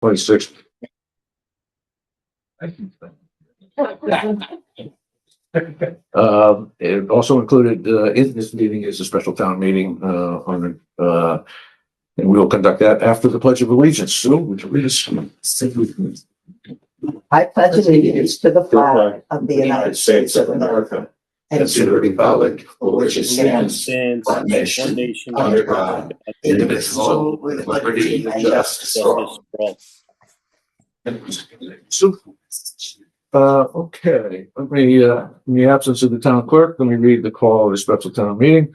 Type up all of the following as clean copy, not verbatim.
26. It also included in this meeting is a special town meeting and we will conduct that after the Pledge of Allegiance. So, would you read us? I pledge allegiance to the flag of the United States of America and to the republic for which it stands, one nation, under God, indivisible, with liberty and justice for all. Okay. Let me, in the absence of the town clerk, let me read the call of the special town meeting.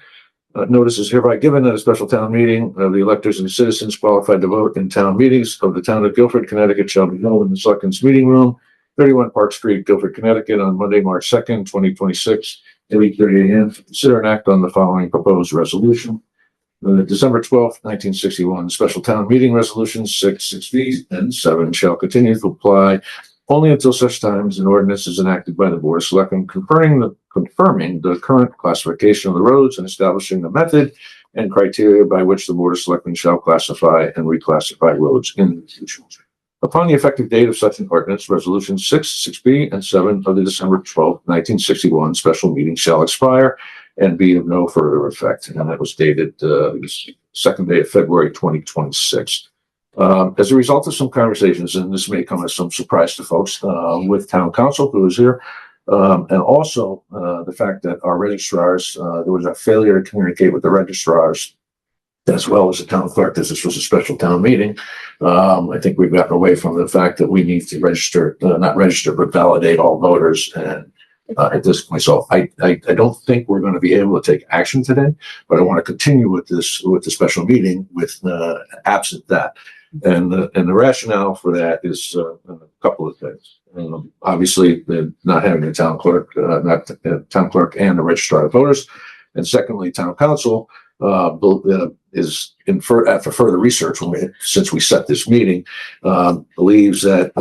Notice is hereby given at a special town meeting of the electors and citizens qualified to vote in town meetings of the town of Guilford, Connecticut shall be held in the Selectmen's meeting room, 31 Park Street, Guilford, Connecticut on Monday, March 2nd, 2026 at 8:30 a.m. to consider and act on the following proposed resolution. December 12th, 1961, special town meeting resolutions 6, 6B, and 7 shall continue to apply only until such time as an ordinance is enacted by the Board of Selectmen confirming the current classification of the roads and establishing the method and criteria by which the Board of Selectmen shall classify and reclassify roads in the future. Upon the effective date of such an ordinance, Resolution 6, 6B, and 7 of the December 12th, 1961 special meeting shall expire and be of no further effect. And that was dated second day of February 2026. As a result of some conversations, and this may come as some surprise to folks, with town council who is here, and also the fact that our registrars, there was a failure to communicate with the registrars as well as the town clerk, as this was a special town meeting. I think we've gotten away from the fact that we need to register, not register, but validate all voters. And at this point, so I don't think we're going to be able to take action today, but I want to continue with this, with the special meeting with absent that. And the rationale for that is a couple of things. Obviously, not having a town clerk, not the town clerk and the registrar of voters, and secondly, town council is after further research, since we set this meeting, believes that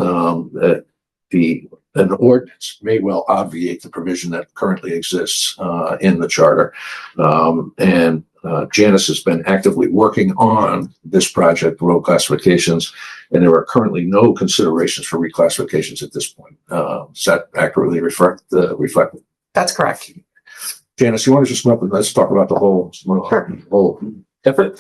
an ordinance may well obviate the provision that currently exists in the charter, and Janice has been actively working on this project, road classifications, and there are currently no considerations for reclassifications at this point. Does that accurately reflect? That's correct. Janice, you want to just come up and let's talk about the whole effort?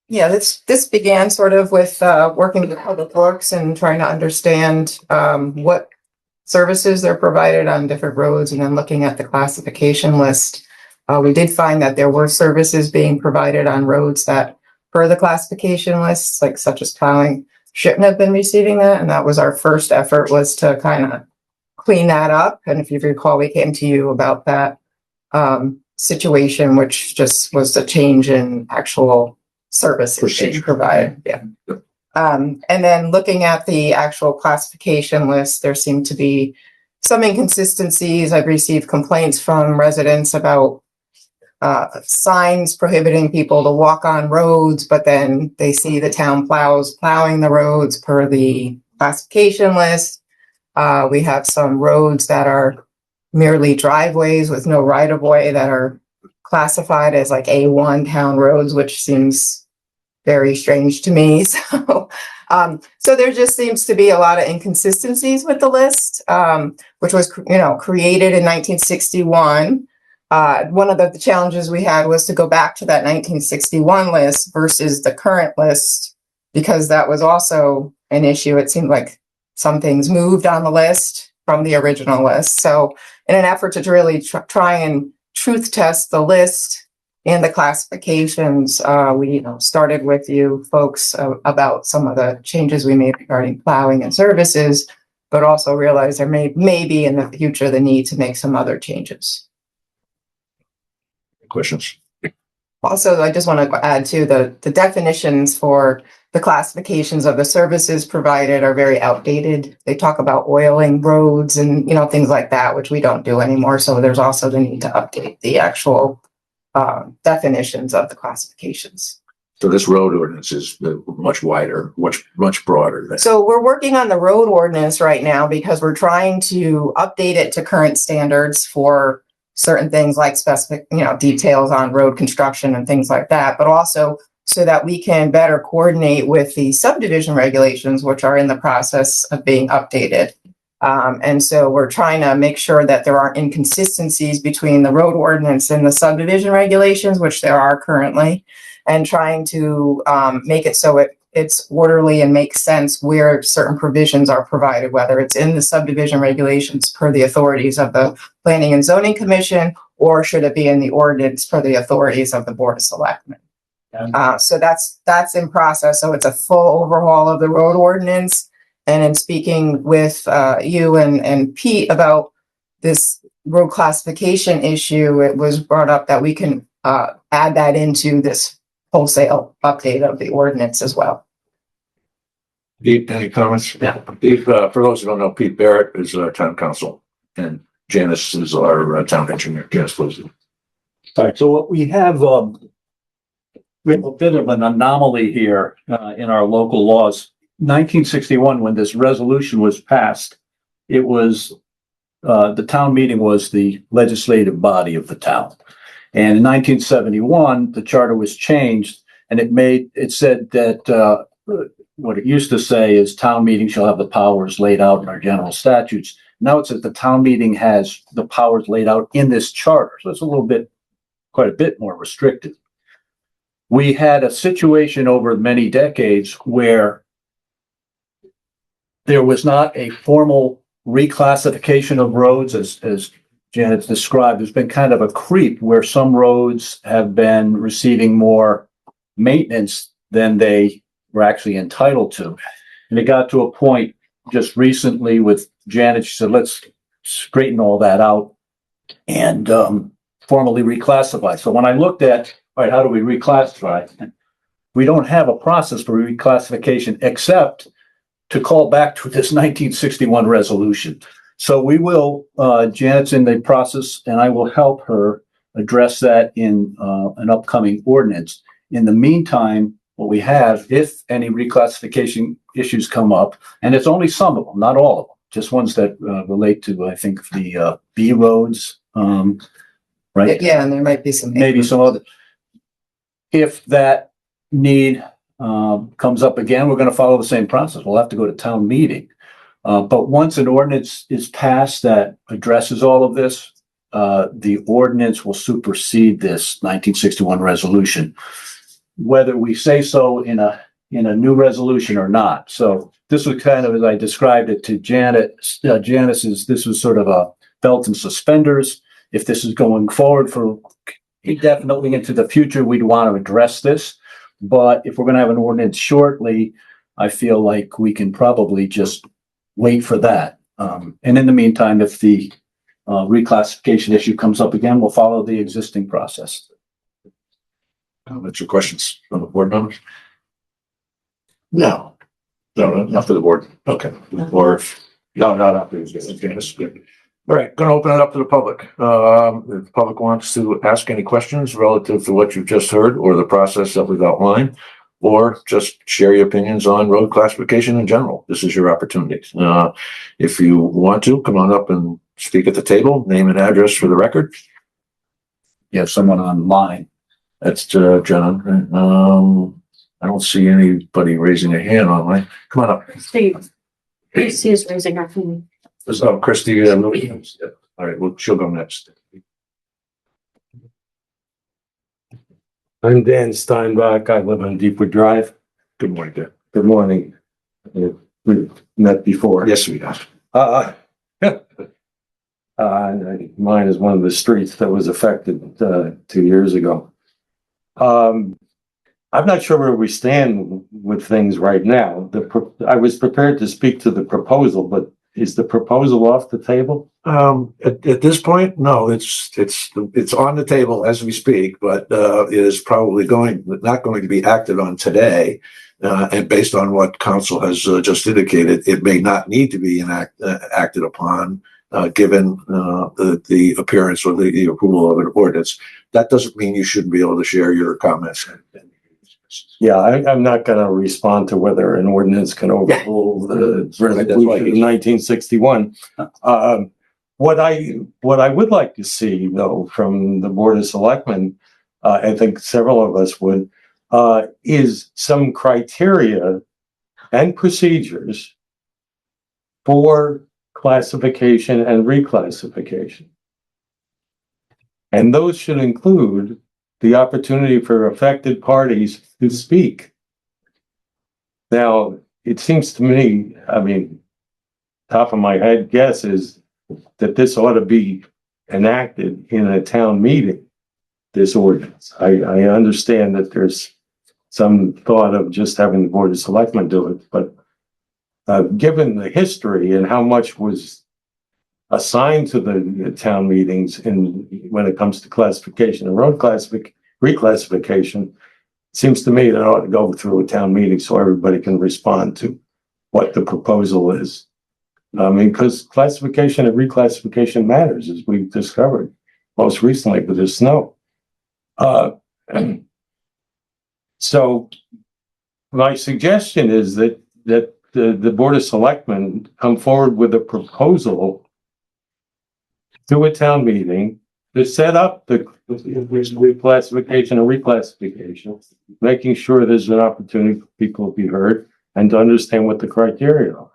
Yeah, this began sort of with working with Public Works and trying to understand what services they're provided on different roads, and then looking at the classification list. We did find that there were services being provided on roads that, per the classification lists, like such as plowing, shouldn't have been receiving that. And that was our first effort, was to kind of clean that up. And if you recall, we came to you about that situation, which just was a change in actual services being provided. Yeah. And then looking at the actual classification list, there seemed to be some inconsistencies. I've received complaints from residents about signs prohibiting people to walk on roads, but then they see the town plowing the roads per the classification list. We have some roads that are merely driveways with no right-of-way that are classified as like A1 town roads, which seems very strange to me. So there just seems to be a lot of inconsistencies with the list, which was, created in 1961. One of the challenges we had was to go back to that 1961 list versus the current list, because that was also an issue. It seemed like some things moved on the list from the original list. So in an effort to really try and truth test the list and the classifications, we started with you folks about some of the changes we made regarding plowing and services, but also realized there may be in the future the need to make some other changes. Questions? Also, I just want to add to the definitions for the classifications of the services provided are very outdated. They talk about oiling roads and things like that, which we don't do anymore. So there's also the need to update the actual definitions of the classifications. So this road ordinance is much wider, much broader. So we're working on the road ordinance right now because we're trying to update it to current standards for certain things like specific, details on road construction and things like that. But also so that we can better coordinate with the subdivision regulations, which are in the process of being updated. And so we're trying to make sure that there aren't inconsistencies between the road ordinance and the subdivision regulations, which there are currently, and trying to make it so it's orderly and makes sense where certain provisions are provided, whether it's in the subdivision regulations per the authorities of the Planning and Zoning Commission, or should it be in the ordinance per the authorities of the Board of Selectmen. So that's in process. So it's a full overhaul of the road ordinance. And in speaking with you and Pete about this road classification issue, it was brought up that we can add that into this wholesale update of the ordinance as well. Pete, any comments? Yeah. Pete, for those who don't know, Pete Barrett is our town council, and Janice is our town engineer. Janice, please. All right, so what we have a bit of an anomaly here in our local laws. 1961, when this resolution was passed, it was the town meeting was the legislative body of the town. And in 1971, the charter was changed, and it said that what it used to say is town meeting shall have the powers laid out in our general statutes. Now it says the town meeting has the powers laid out in this charter. So it's quite a bit more restricted. We had a situation over many decades where there was not a formal reclassification of roads, as Janet described. There's been kind of a creep where some roads have been receiving more maintenance than they were actually entitled to. And it got to a point just recently with Janet. She said, let's straighten all that out and formally reclassify. So when I looked at, all right, how do we reclassify? We don't have a process for reclassification except to call back to this 1961 resolution. So we will, Janet's in the process, and I will help her address that in an upcoming ordinance. In the meantime, what we have, if any reclassification issues come up, and it's only some of them, not all of them, just ones that relate to, I think, the B roads, right? Yeah, and there might be some. Maybe some other. If that need comes up again, we're going to follow the same process. We'll have to go to town meeting. But once an ordinance is passed that addresses all of this, the ordinance will supersede this 1961 resolution, whether we say so in a new resolution or not. So this was kind of, as I described it to Janet, Janice's, this was sort of a belt and suspenders. If this is going forward for indefinitely into the future, we'd want to address this. But if we're going to have an ordinance shortly, I feel like we can probably just wait for that. And in the meantime, if the reclassification issue comes up again, we'll follow the existing process. Comments or questions from the board members? No, not for the board. Okay. Or no, not after Janice. All right, going to open it up to the public. If the public wants to ask any questions relative to what you've just heard or the process that we've outlined, or just share your opinions on road classification in general, this is your opportunity. If you want to, come on up and speak at the table, name and address for the record. You have someone online. That's John. I don't see anybody raising a hand online. Come on up. Steve. Christy is raising her hand. Oh, Christy. All right, well, she'll go next. I'm Dan Steinbach. I live on Deepwood Drive. Good morning, Dan. Good morning. We've met before. Yes, we have. Mine is one of the streets that was affected 2 years ago. I'm not sure where we stand with things right now. I was prepared to speak to the proposal, but is the proposal off the table? At this point, no, it's on the table as we speak, but it is probably not going to be acted on today. And based on what council has just indicated, it may not need to be acted upon, given the appearance or the approval of an ordinance. That doesn't mean you shouldn't be able to share your comments. Yeah, I'm not going to respond to whether an ordinance can overrule the resolution of 1961. What I would like to see, though, from the Board of Selectmen, I think several of us would, is some criteria and procedures for classification and reclassification. And those should include the opportunity for affected parties to speak. Now, it seems to me, I mean, top of my head guess is that this ought to be enacted in a town meeting, this ordinance. I understand that there's some thought of just having the Board of Selectmen do it, but given the history and how much was assigned to the town meetings when it comes to classification and road reclassification, it seems to me that it ought to go through a town meeting so everybody can respond to what the proposal is. I mean, because classification and reclassification matters, as we've discovered most recently with the snow. So my suggestion is that the Board of Selectmen come forward with a proposal to a town meeting to set up the reclassification and reclassification, making sure there's an opportunity for people to be heard and to understand what the criteria are.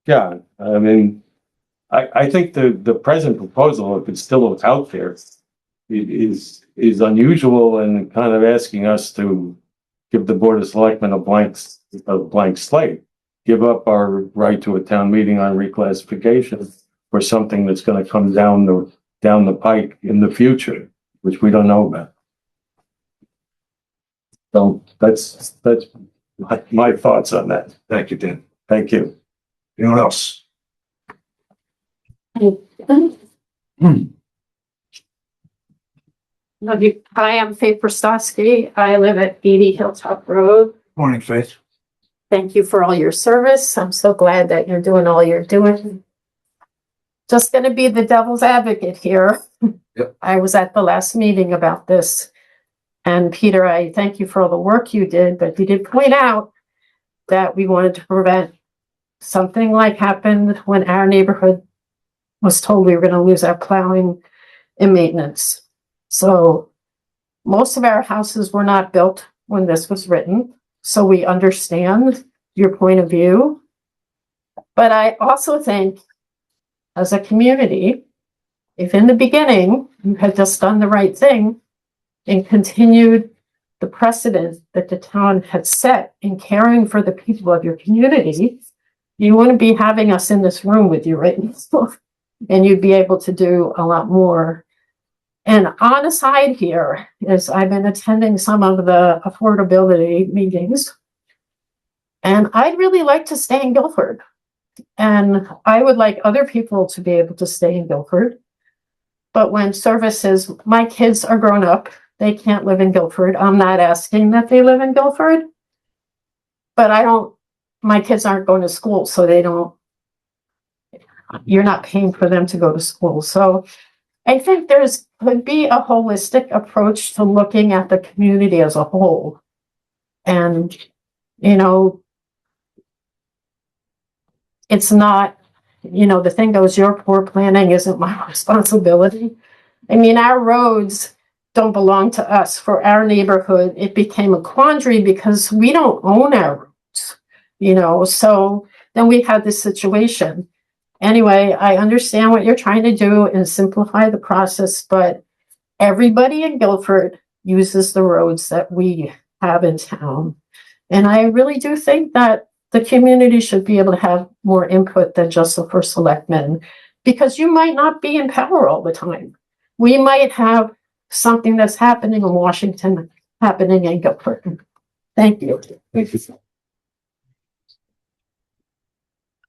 Yeah, I mean, I think the present proposal, if it's still out there, is unusual and kind of asking us to give the Board of Selectmen a blank slate, give up our right to a town meeting on reclassification for something that's going to come down the pike in the future, which we don't know about. So that's my thoughts on that. Thank you, Dan. Thank you. Anyone else? Hi, I'm Faith Prostowski. I live at 80 Hilltop Road. Morning, Faith. Thank you for all your service. I'm so glad that you're doing all you're doing. Just going to be the devil's advocate here. Yep. I was at the last meeting about this. And Peter, I thank you for all the work you did, but you did point out that we wanted to prevent something like happened when our neighborhood was told we were going to lose our plowing and maintenance. So most of our houses were not built when this was written. So we understand your point of view. But I also think as a community, if in the beginning you had just done the right thing and continued the precedent that the town had set in caring for the people of your community, you wouldn't be having us in this room with you right now. And you'd be able to do a lot more. And on a side here is I've been attending some of the affordability meetings, and I'd really like to stay in Guilford. And I would like other people to be able to stay in Guilford. But when services, my kids are grown up, they can't live in Guilford. I'm not asking that they live in Guilford, but my kids aren't going to school, so you're not paying for them to go to school. So I think could be a holistic approach to looking at the community as a whole. And, it's not, the thing goes, your poor planning isn't my responsibility. I mean, our roads don't belong to us. For our neighborhood, it became a quandary because we don't own our roads, so then we had this situation. Anyway, I understand what you're trying to do and simplify the process, but everybody in Guilford uses the roads that we have in town. And I really do think that the community should be able to have more input than just the first selectmen, because you might not be in power all the time. We might have something that's happening in Washington happening in Guilford. Thank you. Thank you.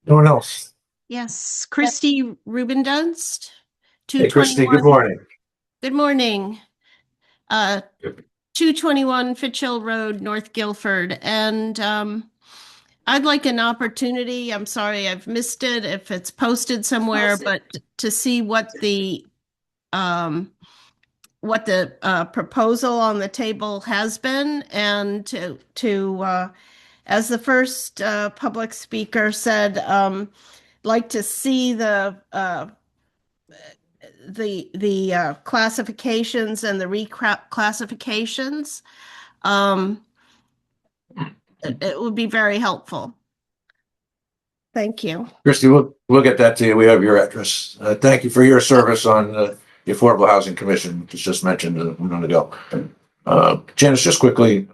Anyone else? Yes, Christy Rubendunst. Hey, Christy, good morning. Good morning. 221 Fitchill Road, North Guilford. And I'd like an opportunity, I'm sorry I've missed it if it's posted somewhere, but to see what the proposal on the table has been, and to as the first public speaker said, like to see the classifications and the reclassifications. It would be very helpful. Thank you. Christie, we'll get that to you. We have your address. Thank you for your service on the Affordable Housing Commission, which was just mentioned a minute ago. Janice, just quickly,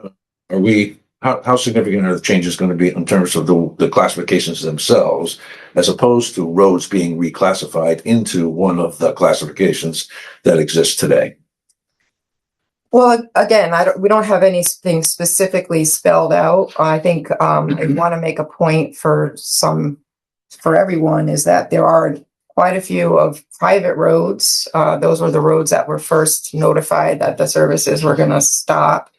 how significant are the changes going to be in terms of the classifications themselves, as opposed to roads being reclassified into one of the classifications that exists today? Well, again, we don't have anything specifically spelled out. I think I want to make a point for everyone is that there are quite a few of private roads. Those were the roads that were first notified that the services were going to stop,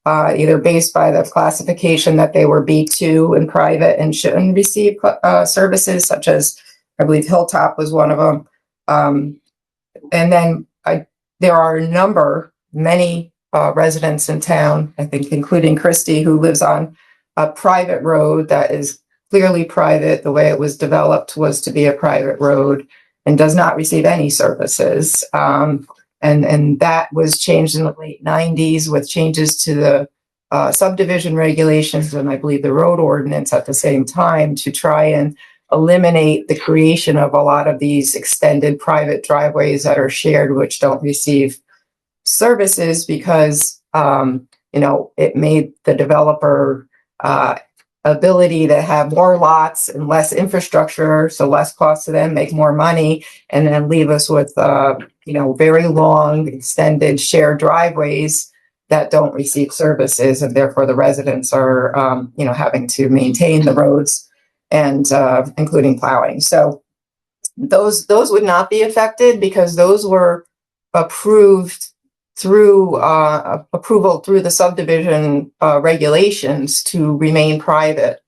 either based by the classification that they were B2 and private and shouldn't receive services, such as I believe Hilltop was one of them. And then there are many residents in town, I think, including Christy, who lives on a private road that is clearly private. The way it was developed was to be a private road and does not receive any services. And that was changed in the late 90s with changes to the subdivision regulations and I believe the road ordinance at the same time to try and eliminate the creation of a lot of these extended private driveways that are shared, which don't receive services because, it made the developer ability to have more lots and less infrastructure, so less cost to them, make more money, and then leave us with, very long, extended shared driveways that don't receive services, and therefore the residents are, having to maintain the roads and including plowing. So those would not be affected because those were approved through approval through the subdivision regulations to remain private.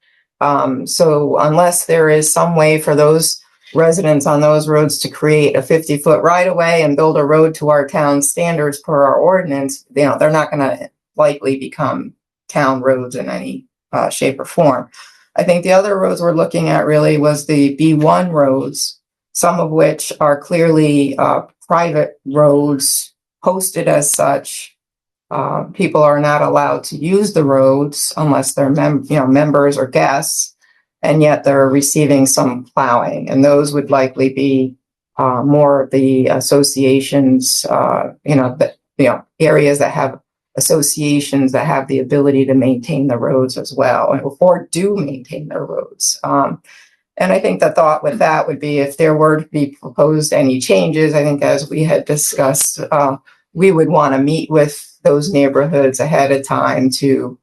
So unless there is some way for those residents on those roads to create a 50-foot right-of-way and build a road to our town standards per our ordinance, they're not going to likely become town roads in any shape or form. I think the other roads we're looking at really was the B1 roads, some of which are clearly private roads posted as such. People are not allowed to use the roads unless they're members or guests, and yet they're receiving some plowing. And those would likely be more of the associations, areas that have associations that have the ability to maintain the roads as well, or do maintain their roads. And I think the thought with that would be if there were to be proposed any changes, I think as we had discussed, we would want to meet with those neighborhoods ahead of time to,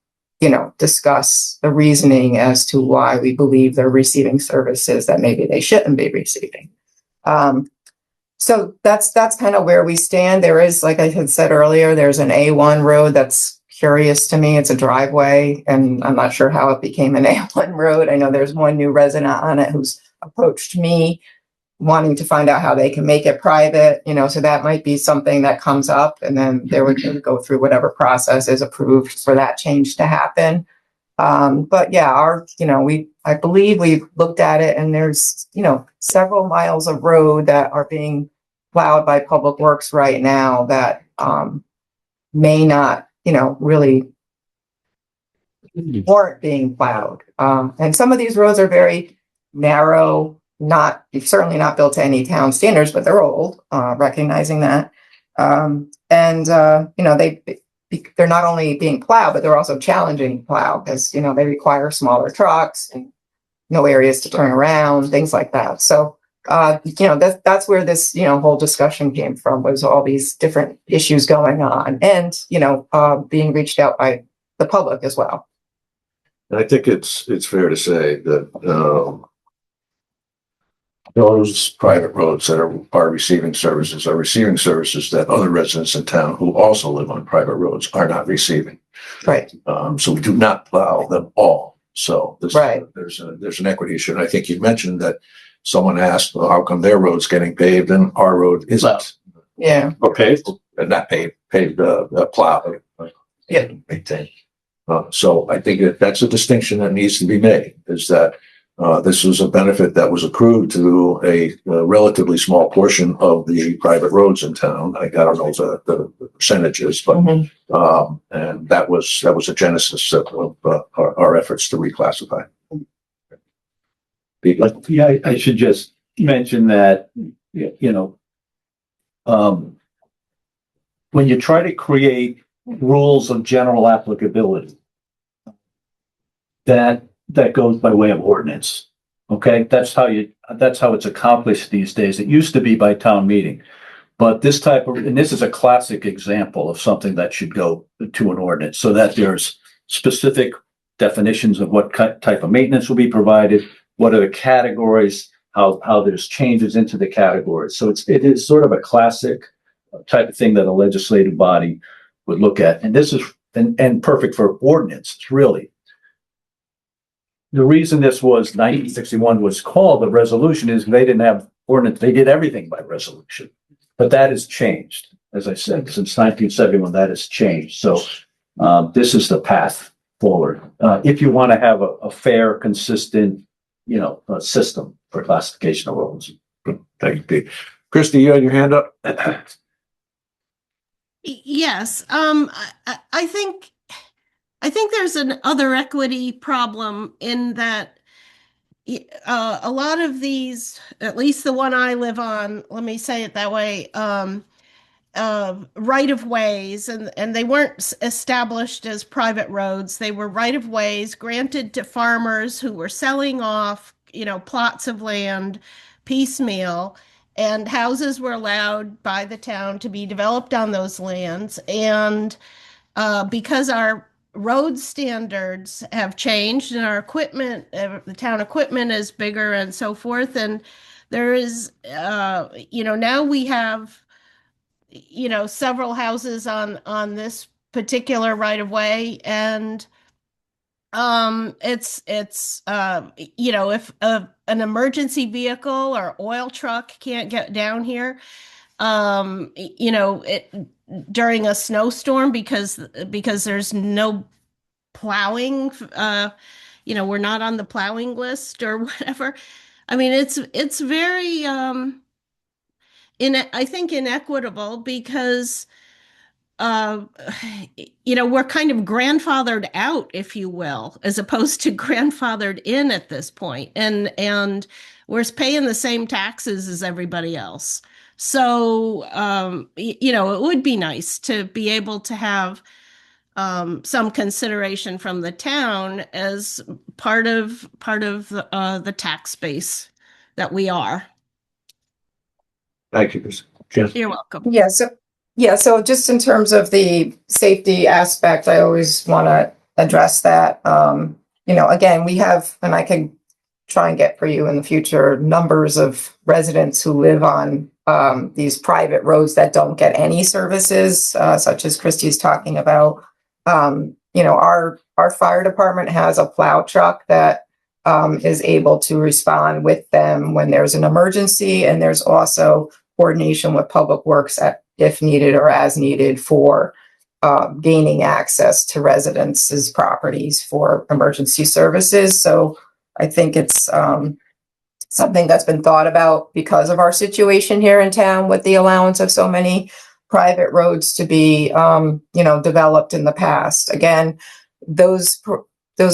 discuss the reasoning as to why we believe they're receiving services that maybe they shouldn't be receiving. So that's kind of where we stand. There is, like I had said earlier, there's an A1 road that's curious to me. It's a driveway, and I'm not sure how it became an A1 road. I know there's one new resident on it who's approached me wanting to find out how they can make it private, so that might be something that comes up, and then they would go through whatever process is approved for that change to happen. But yeah, I believe we've looked at it, and there's, several miles of road that are being plowed by Public Works right now that may not, really weren't being plowed. And some of these roads are very narrow, certainly not built to any town standards, but they're old, recognizing that. They're not only being plowed, but they're also challenging to plow because, they require smaller trucks and no areas to turn around, things like that. So, that's where this, whole discussion came from, was all these different issues going on and, being reached out by the public as well. And I think it's fair to say that those private roads that are receiving services that other residents in town who also live on private roads are not receiving. Right. So we do not plow them all. So Right. There's an equity issue. And I think you mentioned that someone asked, well, how come their road's getting paved and our road isn't? Yeah. Or paved, and not paved, plowed. Yeah. Maintained. So I think that's a distinction that needs to be made, is that This was a benefit that was accrued to a relatively small portion of the private roads in town. I don't know the percentages, but and that was a genesis of our efforts to reclassify. But yeah, I should just mention that, when you try to create rules of general applicability, that goes by way of ordinance. Okay, that's how it's accomplished these days. It used to be by town meeting, but and this is a classic example of something that should go to an ordinance, so that there's specific definitions of what type of maintenance will be provided, what are the categories, how there's changes into the categories. So it is sort of a classic type of thing that a legislative body would look at. And this is and perfect for ordinance, really. The reason this was 1961 was called the resolution is they didn't have ordinance. They did everything by resolution, but that has changed. As I said, since 1971, that has changed. So this is the path forward. If you want to have a fair, consistent, system for classification of roads. Thank you, Pete. Christy, you had your hand up. Yes, I think there's an other equity problem in that a lot of these, at least the one I live on, let me say it that way, right of ways, and they weren't established as private roads. They were right of ways granted to farmers who were selling off, plots of land piecemeal, and houses were allowed by the town to be developed on those lands. And because our road standards have changed and our equipment, the town equipment is bigger and so forth, and there is, now we have several houses on this particular right of way, and it's if an emergency vehicle or oil truck can't get down here, it during a snowstorm because there's no plowing, we're not on the plowing list or whatever. I mean, it's very I think inequitable because we're kind of grandfathered out, if you will, as opposed to grandfathered in at this point, and we're paying the same taxes as everybody else. So it would be nice to be able to have some consideration from the town as part of the tax base that we are. Thank you, Christy. You're welcome. So just in terms of the safety aspect, I always want to address that. Again, we have, and I can try and get for you in the future, numbers of residents who live on these private roads that don't get any services, such as Christy's talking about. Our fire department has a plow truck that is able to respond with them when there's an emergency, and there's also coordination with Public Works if needed or as needed for gaining access to residents' properties for emergency services. So I think it's something that's been thought about because of our situation here in town with the allowance of so many private roads to be, developed in the past. Again, those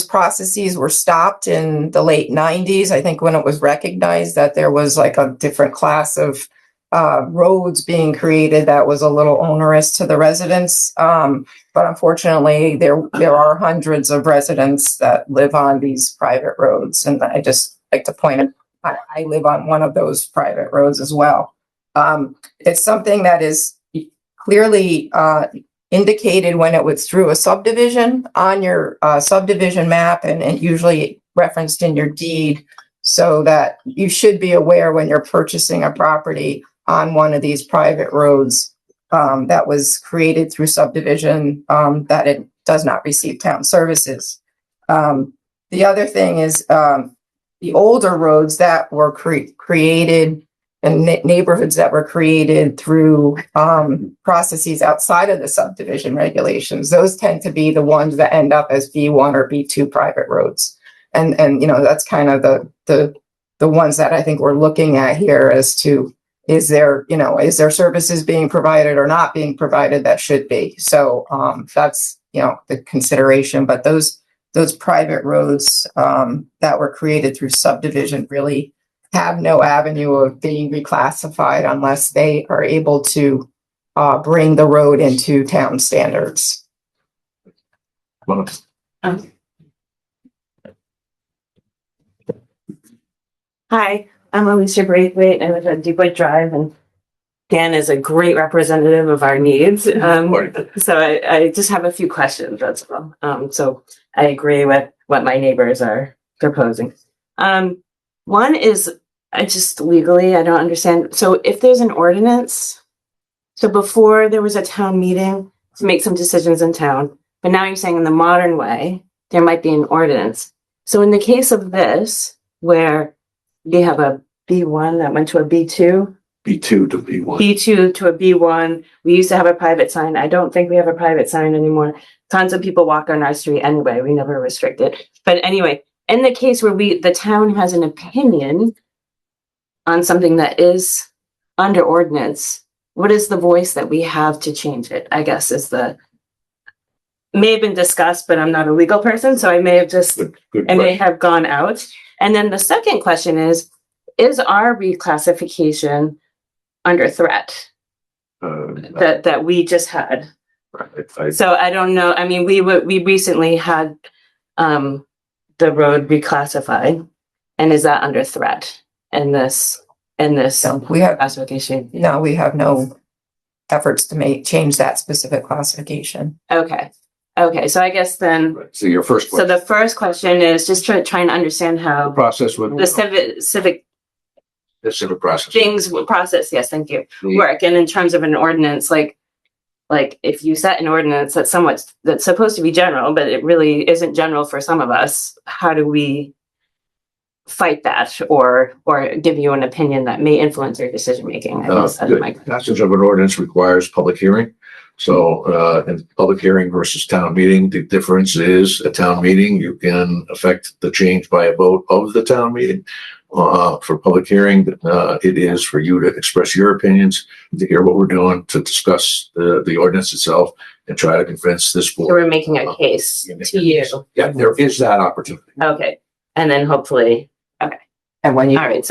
processes were stopped in the late 90s. I think when it was recognized that there was like a different class of roads being created that was a little onerous to the residents. But unfortunately, there are hundreds of residents that live on these private roads. And I just like to point out, I live on one of those private roads as well. It's something that is clearly indicated when it was through a subdivision on your subdivision map, and usually referenced in your deed, so that you should be aware when you're purchasing a property on one of these private roads that was created through subdivision, that it does not receive town services. The other thing is the older roads that were created and neighborhoods that were created through processes outside of the subdivision regulations. Those tend to be the ones that end up as B1 or B2 private roads. And, you know, that's kind of the ones that I think we're looking at here as to, is there services being provided or not being provided that should be? So, that's, the consideration, but those private roads, that were created through subdivision really have no avenue of being reclassified unless they are able to, bring the road into town standards. Well, Hi, I'm Alicia Braithwaite. I live at Deepwood Drive, and Dan is a great representative of our needs. So I just have a few questions, that's all. So I agree with what my neighbors are proposing. One is, I just legally, I don't understand. So if there's an ordinance, so before there was a town meeting to make some decisions in town, but now you're saying in the modern way, there might be an ordinance. So in the case of this, where we have a B1 that went to a B2, B2 to B1. B2 to a B1. We used to have a private sign. I don't think we have a private sign anymore. Tons of people walk on our street anyway. We never restrict it. But anyway, in the case where the town has an opinion on something that is under ordinance, what is the voice that we have to change it? I guess may have been discussed, but I'm not a legal person, so I may have just, Good I may have gone out. And then the second question is our reclassification under threat that we just had? Right. So I don't know. I mean, we recently had the road reclassified, and is that under threat in this So we have, classification? no, we have no efforts to change that specific classification. Okay. So I guess then, So your first so question, the first question is just trying to understand how process with the civic the civic process. things process. Yes, thank you. The- Work. And in terms of an ordinance, like if you set an ordinance that's supposed to be general, but it really isn't general for some of us, how do we fight that or give you an opinion that may influence your decision making? I guess that's my The passage of an ordinance requires public hearing. So, in public hearing versus town meeting, the difference is a town meeting, you can affect the change by a vote of the town meeting. For public hearing, it is for you to express your opinions, to hear what we're doing, to discuss the ordinance itself and try to convince this So board. we're making a case to you. Yeah, there is that opportunity. Okay. And then hopefully, And when you, all right.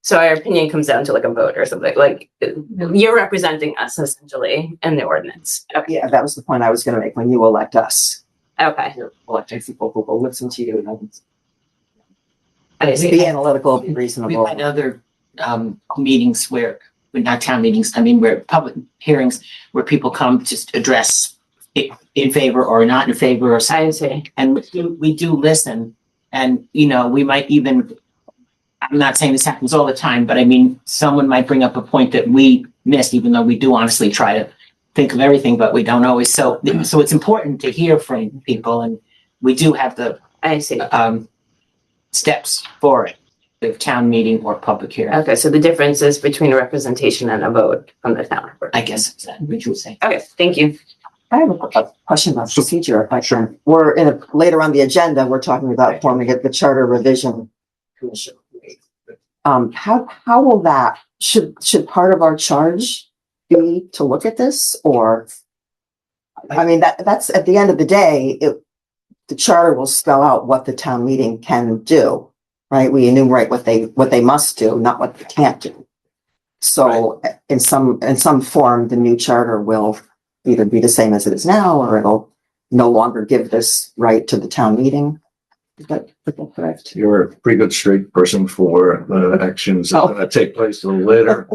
So our opinion comes down to like a vote or something, like you're representing us essentially in the ordinance. Okay. Yeah, that was the point I was gonna make. When you elect us, Okay. you're electing people who will listen to you and I see. be analytical, be We've reasonable. had other meetings where not town meetings, I mean, where public hearings where people come just address in favor or not in favor or something. I see. And we do listen, and we might even, I'm not saying this happens all the time, but I mean, someone might bring up a point that we missed, even though we do honestly try to think of everything, but we don't always. So it's important to hear from people, and we do have the I see. steps for it, the town meeting or public hearing. Okay. So the difference is between a representation and a vote from the town. I guess that's what you would say. Okay. Thank you. I have a question about procedure. If I can. We're later on the agenda, we're talking about forming the Charter Revision Commission. How will that, should part of our charge be to look at this, or? I mean, that's at the end of the day, the charter will spell out what the town meeting can do, right? We enumerate what they must do, not what they can't do. So in some form, the new charter will either be the same as it is now, or it'll no longer give this right to the town meeting. Is that correct? You're a pretty good straight person for actions that are going to take place a little later.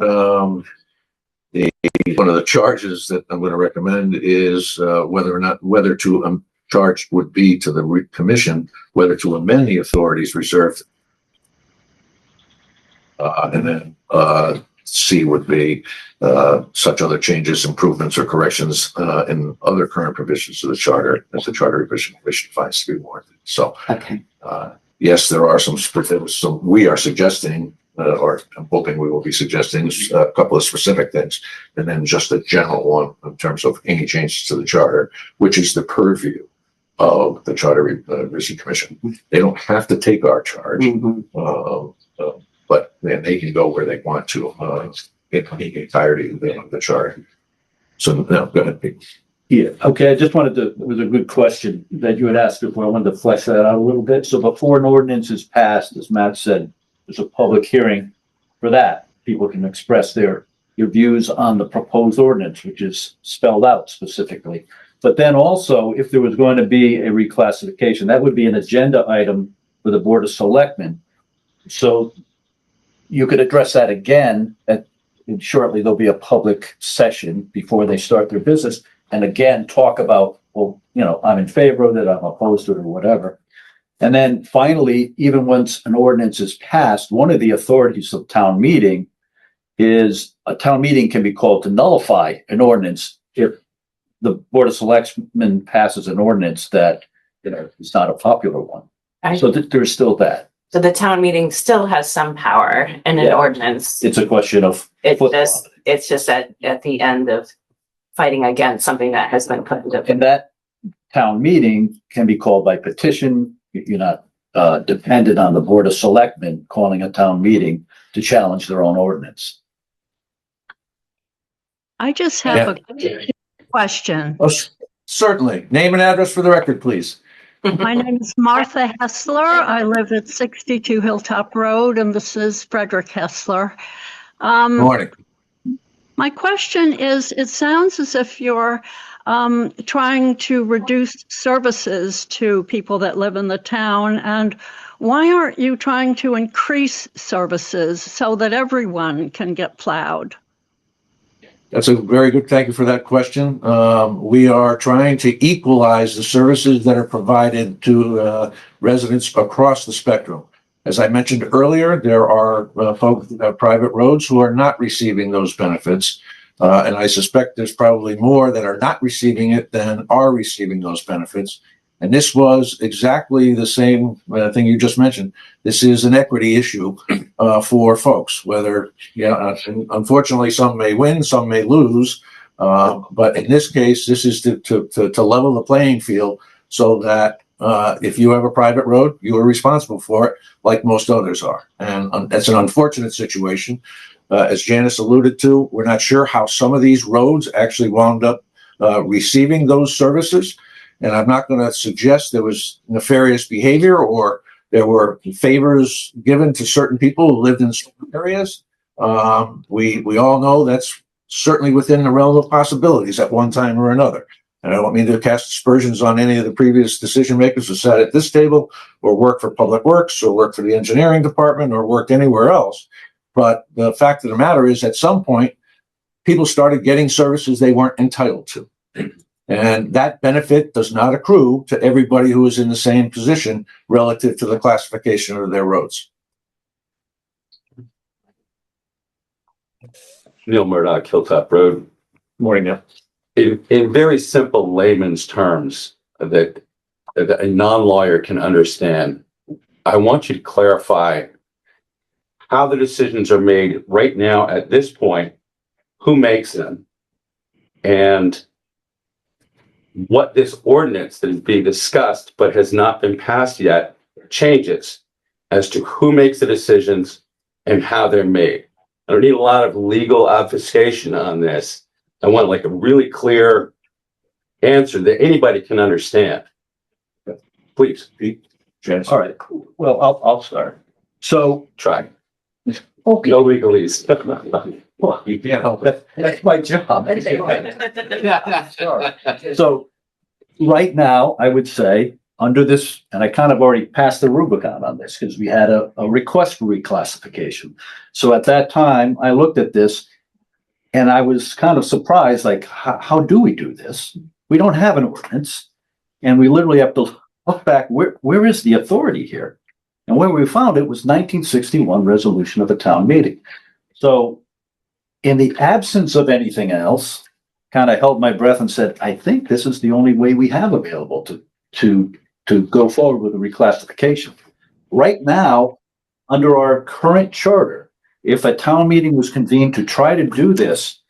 One of the charges that I'm going to recommend is whether to charge would be to the commission, whether to amend the authorities reserved. And then C would be such other changes, improvements, or corrections in other current provisions of the charter as the Charter Revision Commission finds to be warranted. So, Okay. yes, there are some we are suggesting, or I'm hoping we will be suggesting a couple of specific things, and then just a general one in terms of any changes to the charter, which is the purview of the Charter Review Commission. They don't have to take our charge, but then they can go where they want to in the entirety of the charter. So now, go ahead, Pete. Yeah, okay, I just wanted to, it was a good question that you had asked before. I wanted to flesh that out a little bit. So before an ordinance is passed, as Matt said, there's a public hearing for that. People can express their views on the proposed ordinance, which is spelled out specifically. But then also, if there was going to be a reclassification, that would be an agenda item for the Board of Selectmen. So you could address that again and shortly there'll be a public session before they start their business. And again, talk about, well, you know, I'm in favor of it, I'm opposed to it, or whatever. And then finally, even once an ordinance is passed, one of the authorities of town meeting is a town meeting can be called to nullify an ordinance if the Board of Selectmen passes an ordinance that, you know, is not a popular one. So there's still that. So the town meeting still has some power in an Yeah. ordinance. It's a question of. It's just at the end of fighting against something that has been put into. And that town meeting can be called by petition. You're not dependent on the Board of Selectmen calling a town meeting to challenge their own ordinance. I just have a question. Oh, certainly. Name and address for the record, please. My name is Martha Hessler. I live at 62 Hilltop Road, and this is Frederick Hessler. Morning. My question is, it sounds as if you're trying to reduce services to people that live in the town. And why aren't you trying to increase services so that everyone can get plowed? That's a very good, thank you for that question. We are trying to equalize the services that are provided to residents across the spectrum. As I mentioned earlier, there are folks that have private roads who are not receiving those benefits. And I suspect there's probably more that are not receiving it than are receiving those benefits. And this was exactly the same thing you just mentioned. This is an equity issue for folks, whether, unfortunately, some may win, some may lose. But in this case, this is to level the playing field so that if you have a private road, you are responsible for it, like most others are. And it's an unfortunate situation. As Janice alluded to, we're not sure how some of these roads actually wound up receiving those services. And I'm not going to suggest there was nefarious behavior or there were favors given to certain people who lived in certain areas. We all know that's certainly within the realm of possibilities at one time or another. And I don't mean to cast aspersions on any of the previous decision makers who sat at this table or worked for Public Works or worked for the engineering department or worked anywhere else. But the fact of the matter is, at some point, people started getting services they weren't entitled to. And that benefit does not accrue to everybody who is in the same position relative to the classification of their roads. Neil Murdoch, Hilltop Road. Morning, Neil. In very simple layman's terms that a non-lawyer can understand, I want you to clarify how the decisions are made right now at this point, who makes them, and what this ordinance that is being discussed but has not been passed yet changes as to who makes the decisions and how they're made. I don't need a lot of legal obfuscation on this. I want like a really clear answer that anybody can understand. Please. Janice. All right. Well, I'll start. So Try. okay. No legalese. Well, You can't help it. that's my job. So right now, I would say under this, and I kind of already passed the Rubicon on this because we had a request for reclassification. So at that time, I looked at this and I was kind of surprised, like, how do we do this? We don't have an ordinance and we literally have to look back. Where is the authority here? And where we found it was 1961 resolution of a town meeting. So in the absence of anything else, kind of held my breath and said, I think this is the only way we have available to go forward with a reclassification. Right now, under our current charter, if a town meeting was convened to try to do this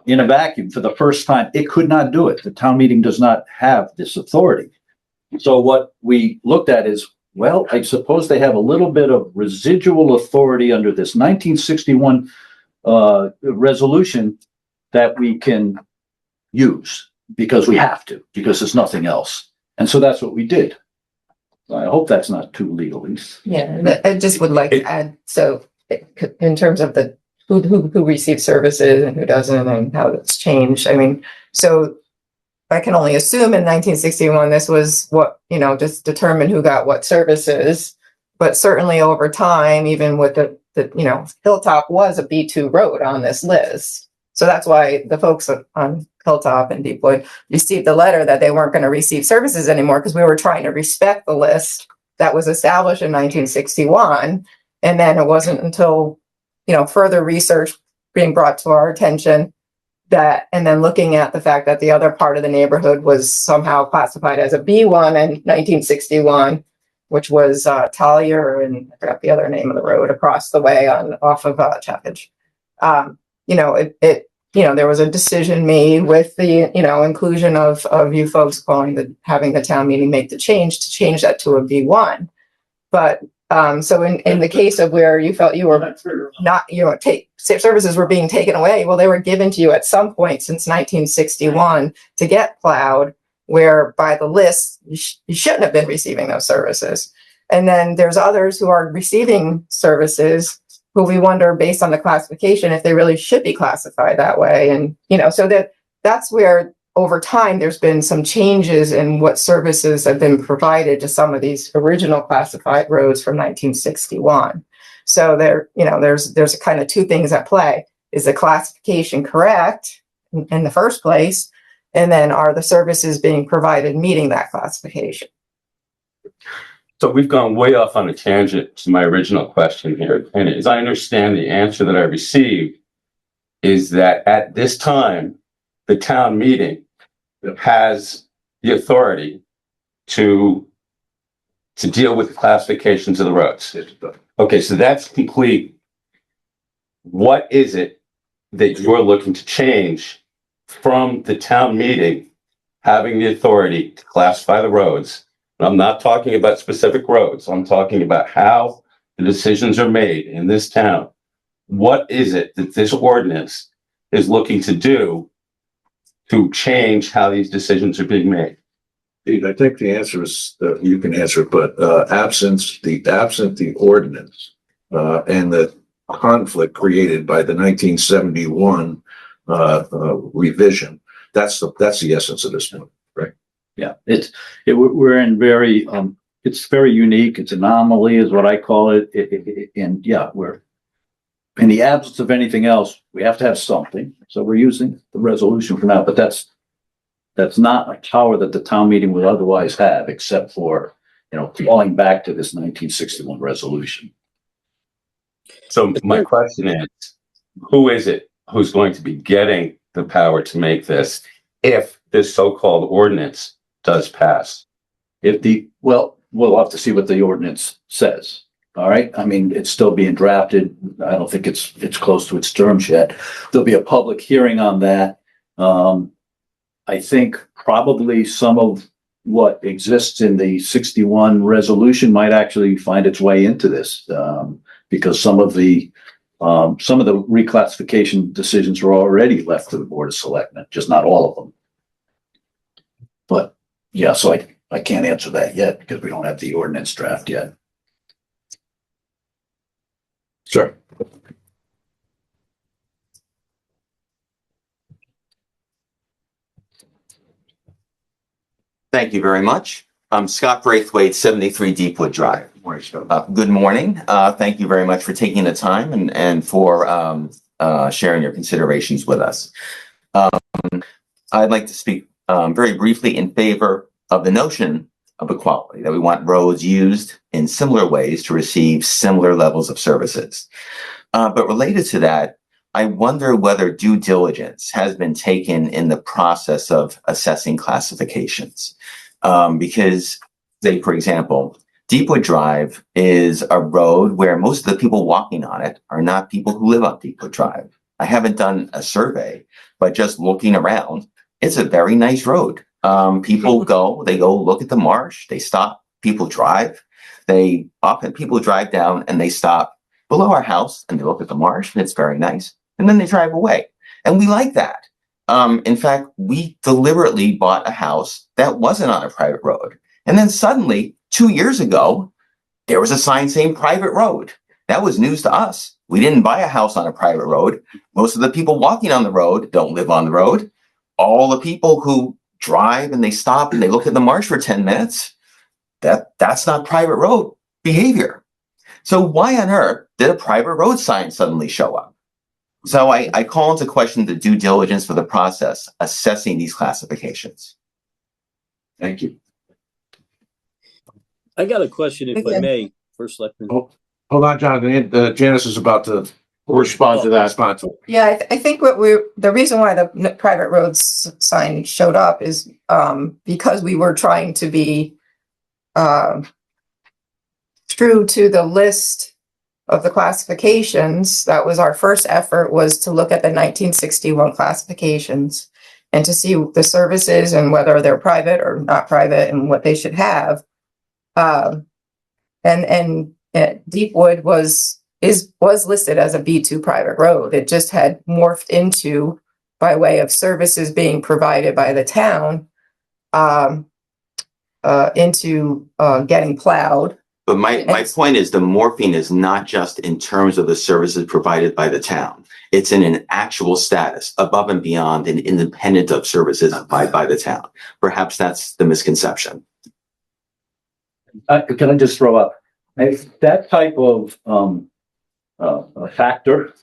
in a vacuum for the first time, it could not do it. The town meeting does not have this authority. So what we looked at is, well, I suppose they have a little bit of residual authority under this 1961 resolution that we can use because we have to, because there's nothing else. And so that's what we did. I hope that's not too legalese. Yeah, I just would like to add, so in terms of the who receives services and who doesn't and how that's changed, I mean, so I can only assume in 1961, this was what, just determine who got what services. But certainly over time, even with the Hilltop was a B2 road on this list. So that's why the folks on Hilltop and Deep Wood received the letter that they weren't going to receive services anymore because we were trying to respect the list that was established in 1961. And then it wasn't until, further research being brought to our attention and then looking at the fact that the other part of the neighborhood was somehow classified as a B1 in 1961, which was Collier, and I forgot the other name of the road across the way off of Chaffinch. There was a decision made with the, inclusion of you folks having the town meeting make the change to change that to a B1. But so in the case of where you felt you were not, services were being taken away, well, they were given to you at some point since 1961 to get plowed, where by the list, you shouldn't have been receiving those services. And then there's others who are receiving services who we wonder, based on the classification, if they really should be classified that way. And, so that's where over time, there's been some changes in what services have been provided to some of these original classified roads from 1961. So there's kind of two things at play. Is the classification correct in the first place? And then are the services being provided meeting that classification? So we've gone way off on a tangent to my original question here. And as I understand the answer that I received is that at this time, the town meeting has the authority to deal with the classifications of the roads. Okay, so that's complete. What is it that you're looking to change from the town meeting having the authority to classify the roads? And I'm not talking about specific roads. I'm talking about how the decisions are made in this town. What is it that this ordinance is looking to do to change how these decisions are being made? I think the answer is, you can answer it, but absent the ordinance and the conflict created by the 1971 revision, that's the essence of this one, right? Yeah, we're in very, it's very unique. It's anomaly is what I call it. And yeah, we're in the absence of anything else, we have to have something. So we're using the resolution for now, but that's not a power that the town meeting would otherwise have, except for, falling back to this 1961 resolution. So my question is, who is it who's going to be getting the power to make this if this so-called ordinance does pass? We'll have to see what the ordinance says. All right. I mean, it's still being drafted. I don't think it's close to its terms yet. There'll be a public hearing on that. I think probably some of what exists in the 61 resolution might actually find its way into this, because some of the reclassification decisions are already left to the Board of Selectmen, just not all of them. But yeah, so I can't answer that yet because we don't have the ordinance draft yet. Sure. Thank you very much. I'm Scott Braithwaite, 73 Deepwood Drive. Good morning. Thank you very much for taking the time and for sharing your considerations with us. I'd like to speak very briefly in favor of the notion of equality, that we want roads used in similar ways to receive similar levels of services. But related to that, I wonder whether due diligence has been taken in the process of assessing classifications. Because, say, for example, Deepwood Drive is a road where most of the people walking on it are not people who live on Deepwood Drive. I haven't done a survey, but just looking around, it's a very nice road. People they go look at the marsh, they stop, people drive. People drive down and they stop below our house and they look at the marsh and it's very nice. And then they drive away. And we like that. In fact, we deliberately bought a house that wasn't on a private road. And then suddenly, 2 years ago, there was a sign saying private road. That was news to us. We didn't buy a house on a private road. Most of the people walking on the road don't live on the road. All the people who drive and they stop and they look at the marsh for 10 minutes, that's not private road behavior. So why on earth did a private road sign suddenly show up? So I call into question the due diligence for the process assessing these classifications. Thank you. I got a question, if I Okay. may, First Selectman. Hold on, Jonathan. Janice is about to respond to that. Yeah, I think the reason why the private roads sign showed up is because we were trying to be true to the list of the classifications. That was our first effort, was to look at the 1961 classifications and to see the services and whether they're private or not private and what they should have. And Deepwood was listed as a B2 private road. It just had morphed into, by way of services being provided by the town, into getting plowed. But my point is the morphine is not just in terms of the services provided by the town. It's in an actual status above and beyond and independent of services provided by the town. Perhaps that's the misconception. Can I just throw up that type of a factor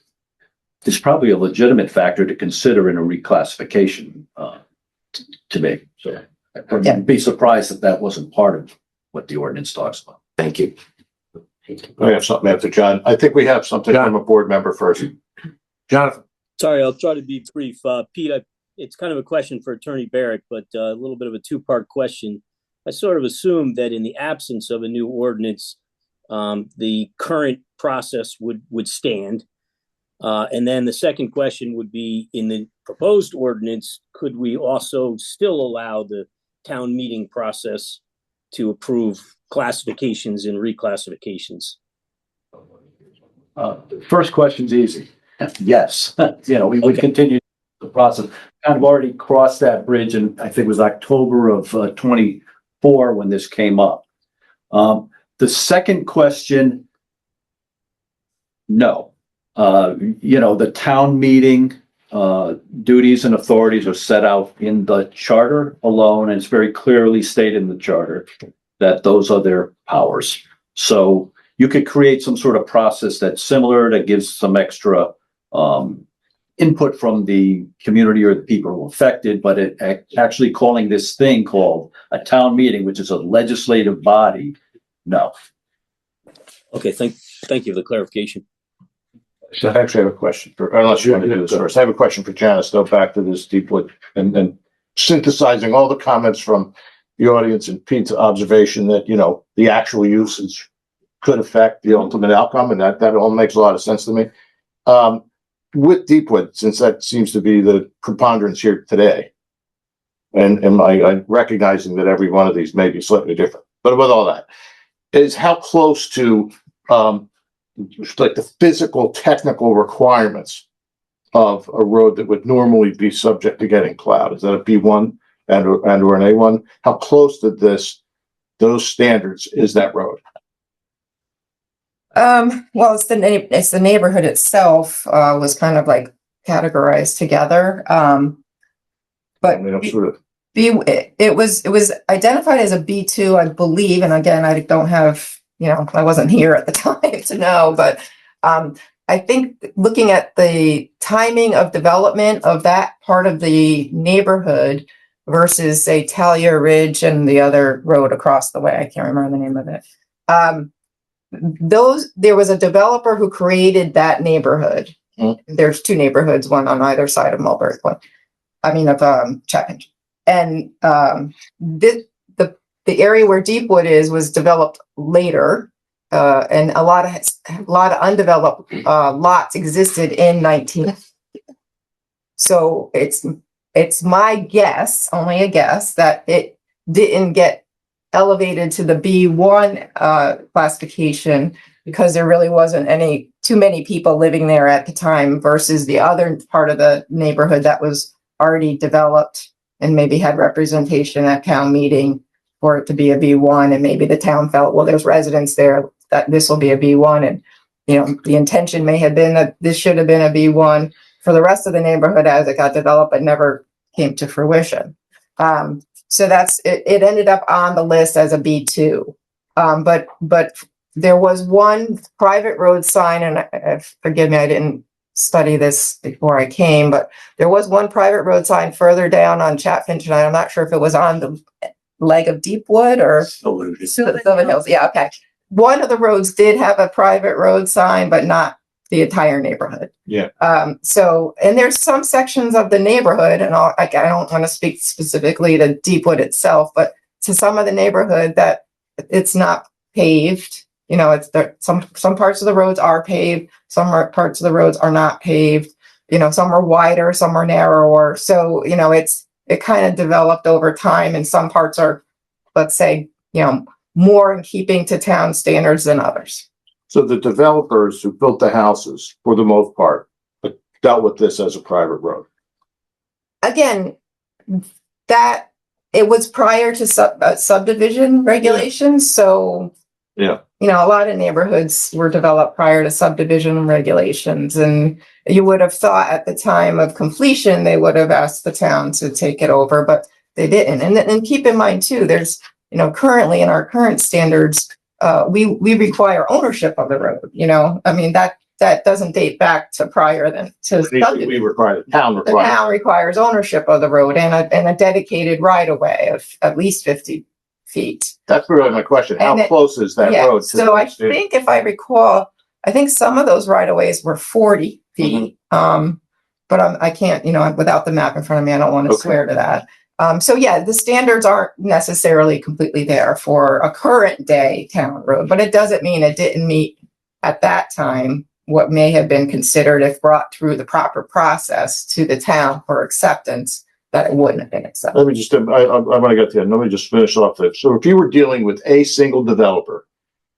is probably a legitimate factor to consider in a reclassification to me. So I wouldn't be surprised if that wasn't part of what the ordinance talks about. Thank you. I have something after John. I think we have something from a board member first. Jonathan. Sorry, I'll try to be brief. Pete, it's kind of a question for Attorney Barrett, but a little bit of a two-part question. I sort of assumed that in the absence of a new ordinance, the current process would stand. And then the second question would be, in the proposed ordinance, could we also still allow the town meeting process to approve classifications and reclassifications? First question's easy. Yes. We would continue the process. Kind of already crossed that bridge, and I think it was October of 24 when this came up. The second question, no. The town meeting duties and authorities are set out in the charter alone, and it's very clearly stated in the charter that those are their powers. So you could create some sort of process that's similar, that gives some extra input from the community or the people affected, but actually calling this thing called a town meeting, which is a legislative body, no. Okay, thank you for the clarification. So I actually have a question unless you want to do this first. I have a question for Janice, though, back to this Deepwood and synthesizing all the comments from the audience and Pete's observation that, the actual usage could affect the ultimate outcome. And that all makes a lot of sense to me. With Deepwood, since that seems to be the preponderance here today, and I'm recognizing that every one of these may be slightly different, but with all that, is how close to like the physical technical requirements of a road that would normally be subject to getting plowed. Is that a B1 and or an A1? How close to those standards is that road? Well, it's the neighborhood itself was kind of like categorized together. But it was identified as a B2, I believe. And again, I don't have, I wasn't here at the time to know, but I think looking at the timing of development of that part of the neighborhood versus, say, Talia Ridge and the other road across the way, I can't remember the name of it. There was a developer who created that neighborhood. Mm-hmm. There's two neighborhoods, one on either side of Mulberry Point. Chapman. And the area where Deepwood was developed later, and a lot of undeveloped lots existed in 19. So it's it's my guess, only a guess, that it didn't get elevated to the B1 classification because there really wasn't too many people living there at the time versus the other part of the neighborhood that was already developed and maybe had representation at town meeting for it to be a B1, and maybe the town felt, well, there's residents there, that this will be a B1, and the intention may have been that this should have been a B1 for the rest of the neighborhood as it got developed, but never came to fruition. So it ended up on the list as a B2. But there was one private road sign, and forgive me, I didn't study this before I came, but there was one private road sign further down on Chatfinch, and I'm not sure if it was on the leg of Deepwood or Sylvan Hills. Yeah, okay. One of the roads did have a private road sign, but not the entire neighborhood. Yeah. And there's some sections of the neighborhood, and I don't want to speak specifically to Deepwood itself, but to some of the neighborhood that it's not paved. It's there. Some parts of the roads are paved. Some parts of the roads are not paved. Some are wider, some are narrower. So it kind of developed over time, and some parts are, let's say, more in keeping to town standards than others. So the developers who built the houses, for the most part, dealt with this as a private road. Again, that it was prior to subdivision regulations. So, yeah, a lot of neighborhoods were developed prior to subdivision regulations. And you would have thought at the time of completion, they would have asked the town to take it over, but they didn't. And keep in mind, too, there's, currently in our current standards, we require ownership of the road. I mean, that doesn't date back to prior to we require the town requires ownership of the road and a dedicated right of way of at least 50 feet. That's really my question. How close is that road? So I think, if I recall, I think some of those right of ways were 40 feet. Mm-hmm. But I can't, without the map in front of me, I don't want to swear to that. So the standards aren't necessarily completely there for a current day town road, but it doesn't mean it didn't meet at that time what may have been considered, if brought through the proper process to the town for acceptance, that it wouldn't have been accepted. Let me just, I want to get to that. Let me just finish off this. So if you were dealing with a single developer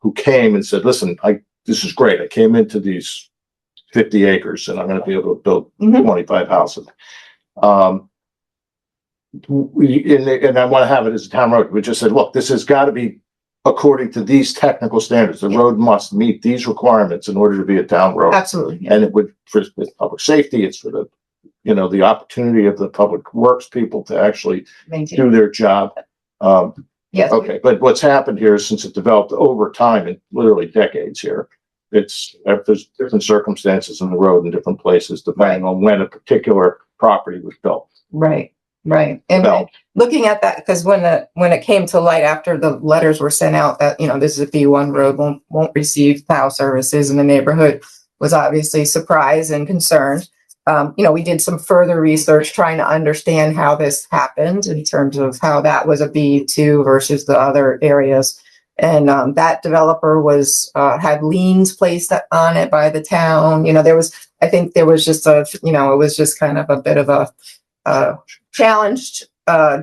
who came and said, listen, this is great. I came into these 50 acres and I'm going to be able to build 25 houses. And I want to have it as a town road. We just said, look, this has got to be according to these technical standards. The road must meet these requirements in order to be a town road. Absolutely. And it would, for public safety, it's for the, the opportunity of the public works people to actually do their job. Yes. Okay. But what's happened here is, since it developed over time, in literally decades here, there's different circumstances in the road in different places, depending on when a particular property was built. Right. And looking at that, because when it came to light after the letters were sent out that, this is a B1 road, won't receive POW services in the neighborhood, was obviously surprised and concerned. We did some further research trying to understand how this happened in terms of how that was a B2 versus the other areas. And that developer had liens placed on it by the town. I think there was just it was just kind of a bit of a challenged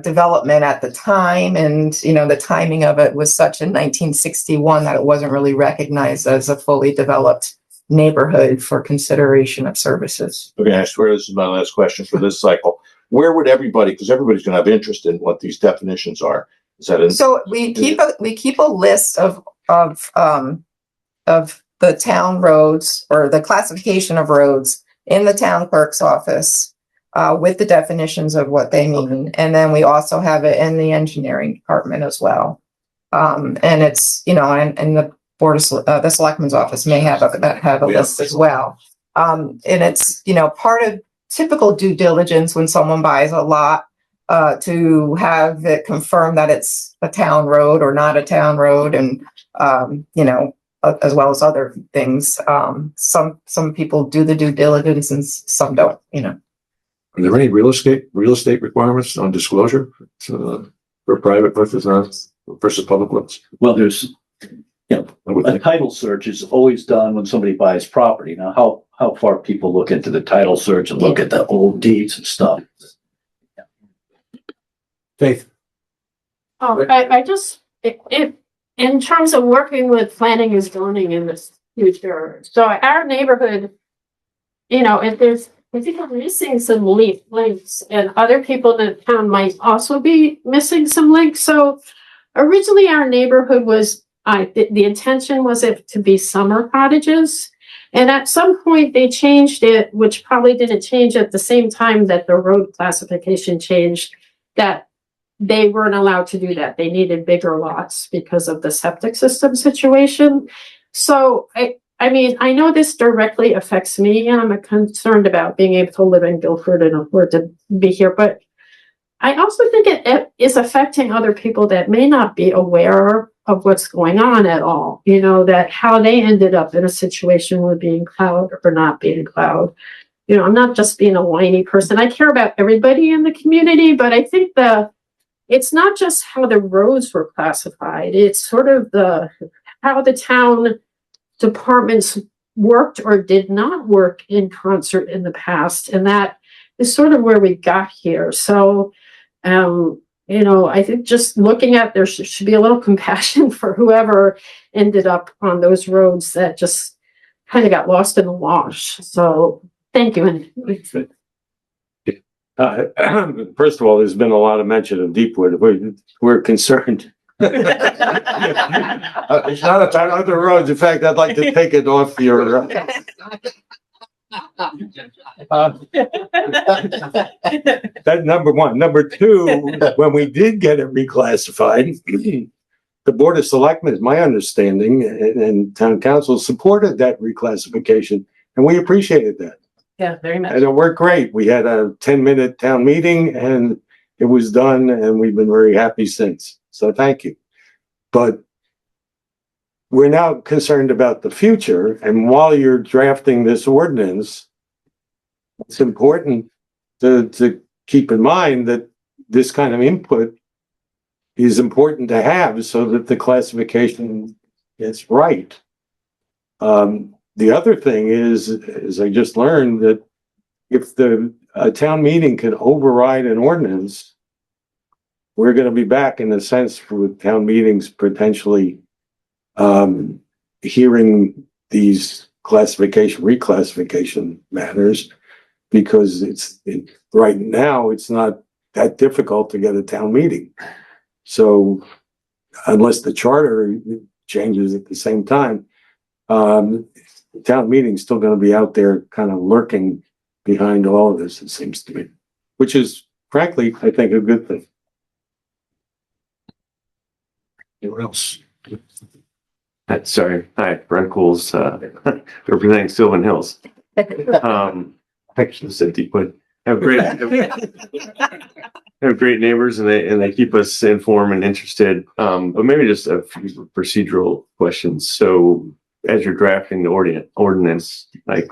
development at the time, and the timing of it was such in 1961 that it wasn't really recognized as a fully developed neighborhood for consideration of services. Okay, I swear this is my last question for this cycle. Where would everybody, because everybody's going to have interest in what these definitions are. Is that so we keep a list of the town roads, or the classification of roads, in the town clerk's office. With the definitions of what they mean. And then we also have it in the engineering department as well. And it's, and the board of, the selectman's office may have a list as well. And it's, part of typical due diligence when someone buys a lot, to have it confirm that it's a town road or not a town road. And, as well as other things. Some people do the due diligence and some don't, Are there any real estate requirements on disclosure for private versus public lots? Well, there's, a title search is always done when somebody buys property. Now, how far people look into the title search and look at the old deeds and stuff. Faith. Oh, I just, it, in terms of working with planning and zoning in this future, so our neighborhood, you know, if there's, I think I'm missing some links, and other people in the town might also be missing some links. So originally our neighborhood was, the intention was it to be summer cottages. And at some point they changed it, which probably didn't change at the same time that the road classification changed, that they weren't allowed to do that. They needed bigger lots because of the septic system situation. So I mean, I know this directly affects me, and I'm concerned about being able to live in Guilford and afford to be here, but I also think it is affecting other people that may not be aware of what's going on at all. You know, that how they ended up in a situation with being plowed or not being plowed. You know, I'm not just being a whiny person. I care about everybody in the community, but I think it's not just how the roads were classified. It's sort of how the town departments worked or did not work in concert in the past. And that is sort of where we got here. So, you know, I think just looking at, there should be a little compassion for whoever ended up on those roads that just kind of got lost in the wash. So thank you. First of all, there's been a lot of mention of Deepwood. We're concerned. It's not about other roads. In fact, I'd like to take it off your. That number one. Number two, when we did get it reclassified, the Board of Selectmen, my understanding, and Town Council supported that reclassification, and we appreciated that. Yeah, very much. And it worked great. We had a 10-minute town meeting and it was done, and we've been very happy since. So thank you. But we're now concerned about the future. And while you're drafting this ordinance, it's important to keep in mind that this kind of input is important to have so that the classification is right. The other thing is I just learned that if the town meeting can override an ordinance, we're going to be back in a sense with town meetings potentially hearing these reclassification matters, because right now it's not that difficult to get a town meeting. So unless the charter changes at the same time, the town meeting's still going to be out there kind of lurking behind all of this, it seems to me, which is frankly, I think, a good thing. Anyone else? Sorry. Hi, Brent Cools, representing Sylvan Hills. I should have said Deepwood. Have great neighbors, and they keep us informed and interested. But maybe just a few procedural questions. So as you're drafting the ordinance, like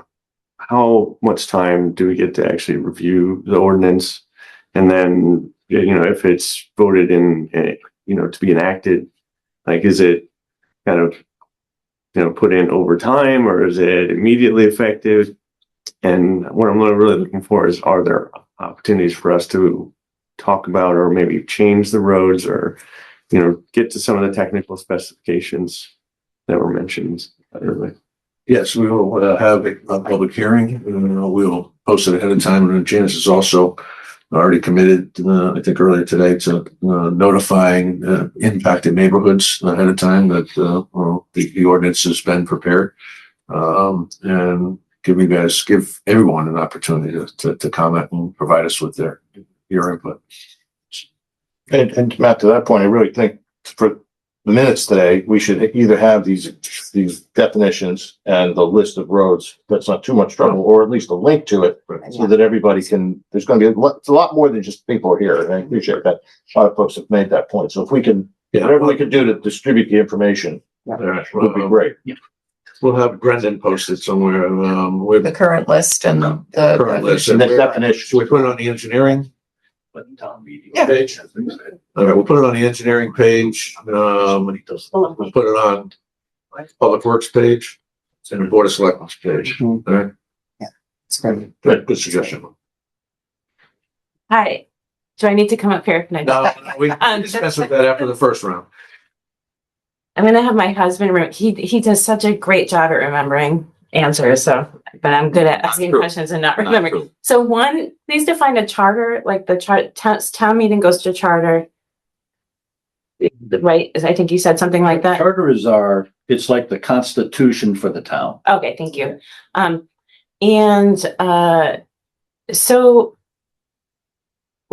how much time do we get to actually review the ordinance? And then, you know, if it's voted in, you know, to be enacted, like, is it kind of, you know, put in over time, or is it immediately effective? And what I'm really looking for is, are there opportunities for us to talk about or maybe change the roads, or, you know, get to some of the technical specifications that were mentioned earlier? Yes, we will have a public hearing. We'll post it ahead of time. And Janice is also already committed, I think earlier today, to notifying impacted neighborhoods ahead of time that the ordinance has been prepared, and give everyone an opportunity to comment and provide us with your input. And Matt, to that point, I really think for the minutes today, we should either have these definitions and the list of roads. That's not too much trouble, or at least a link to it, so that everybody can. There's going to be it's a lot more than just people are here, and I appreciate that. A lot of folks have made that point. So if we can, whatever we can do to distribute the information, would be great. We'll have Brendan posted somewhere with The current list and the current list And the definition. Should we put it on the engineering Yeah. page? All right, we'll put it on the engineering page. We'll put it on Public Works page and the Board of Selectmen's page. All right. Yeah, it's great. Good suggestion. Hi, Do I need to come up here? No. No, we discuss with that after the first round. I'm gonna have my husband. He does such a great job at remembering answers. So, but I'm good at asking true. questions and not Not remembering. true. So, one, please define a charter. Like the town meeting goes to charter, right? I think you said something like that. Charter is it's like the constitution for the town. Okay, thank you. So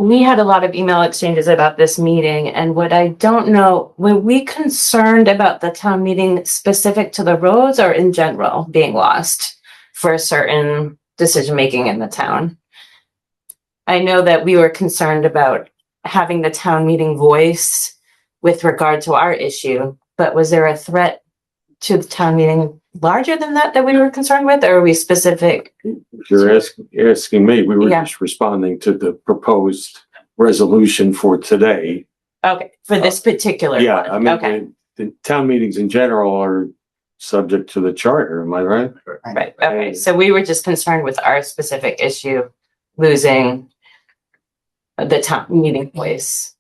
we had a lot of email exchanges about this meeting, and what I don't know, were we concerned about the town meeting specific to the roads or in general being lost for a certain decision making in the town? I know that we were concerned about having the town meeting voice with regard to our issue, but was there a threat to the town meeting larger than that we were concerned with, or are we specific? If you're asking me, we were Yeah. just responding to the proposed resolution for today. Okay, for this particular Yeah, one. I mean, Okay, the town meetings in general are subject to the charter, am I right? right, okay, so we were just concerned with our specific issue, losing the town meeting voice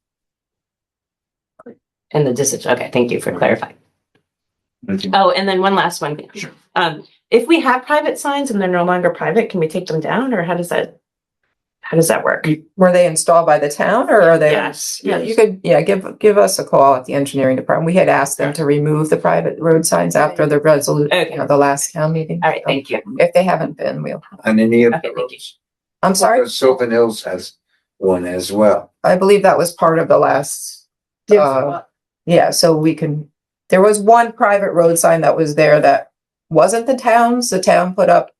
in the decision. Okay, thank you for clarifying. Oh, and then one last one. Sure. If we have private signs and they're no longer private, can we take them down, or how does that work? Were they installed by the town or are they? Yes, Yeah, yes. you could, give us a call at the engineering department. We had asked them to remove the private road signs after the resolution, Okay. the last town meeting. All right, thank you. If they haven't been, we'll, On any of Okay, the thank you. roads. I'm sorry, Sylvan Hills has one as well. I believe that was part of the last. Yeah, so there was one private road sign that was there that wasn't the town's. The town put up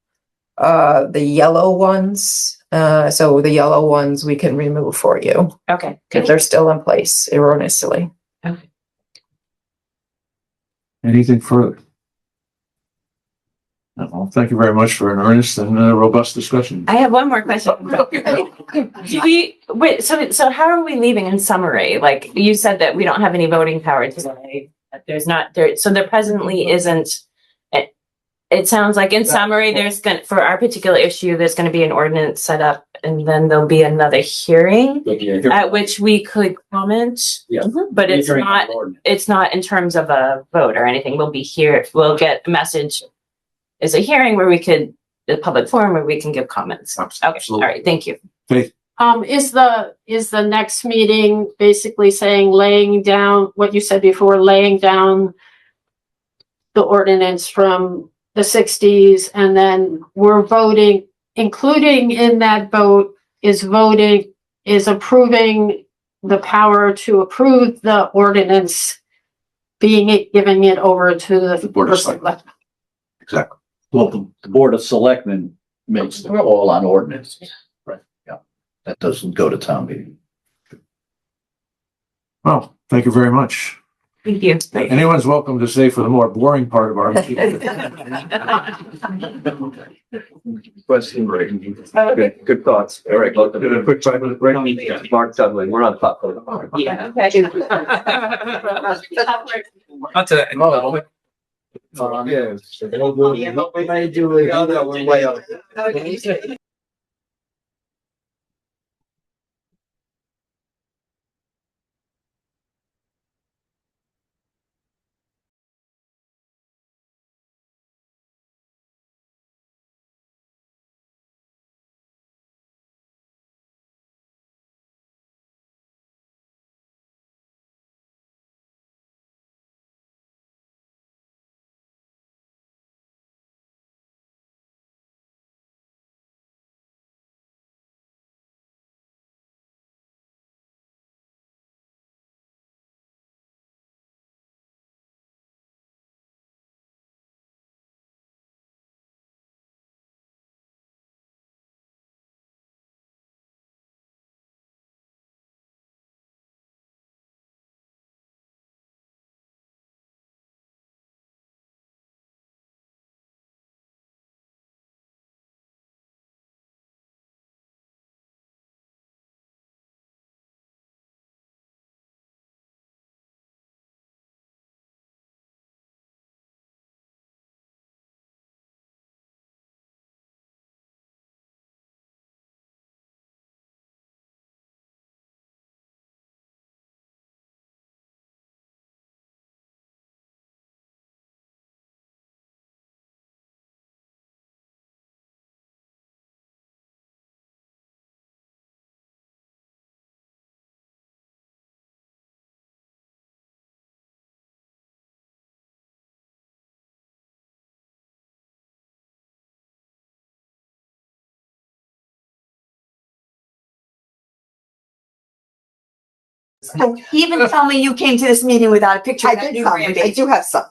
the yellow ones. So the yellow ones we can remove for you Okay, because they're still in place erroneously. Anything further? No, thank you very much for an earnest and robust discussion. I have one more question. So how are we leaving in summary? Like you said that we don't have any voting power today. There's not there, so there presently isn't. It sounds like in summary, for our particular issue, there's gonna be an ordinance set up and then there'll be another hearing at which we could comment. Yeah. But it's not in terms of a vote or anything. We'll be here, we'll get a message. Is a hearing where we could, a public forum where we can give comments. Okay, all right, thank you. Is the next meeting basically saying laying down what you said before, laying down the ordinance from the 60s, and then we're voting, including in that vote is approving the power to approve the ordinance, giving it over to the Board of Selectmen. Exactly. Well, the Board of Selectmen makes the call on ordinances. Right, yeah. That doesn't go to town meeting. Well, thank you very much. Thank you. Anyone's welcome to stay for the more boring part of our meeting. Question break. Good thoughts. Eric, Do a quick 5-minute break. Mark Dudley, we're on top of it. Yeah, okay. Not today. Yes. We may do it. Way up. Even tell me you came to this meeting without a picture I of that did new come, I grandbaby. do have some.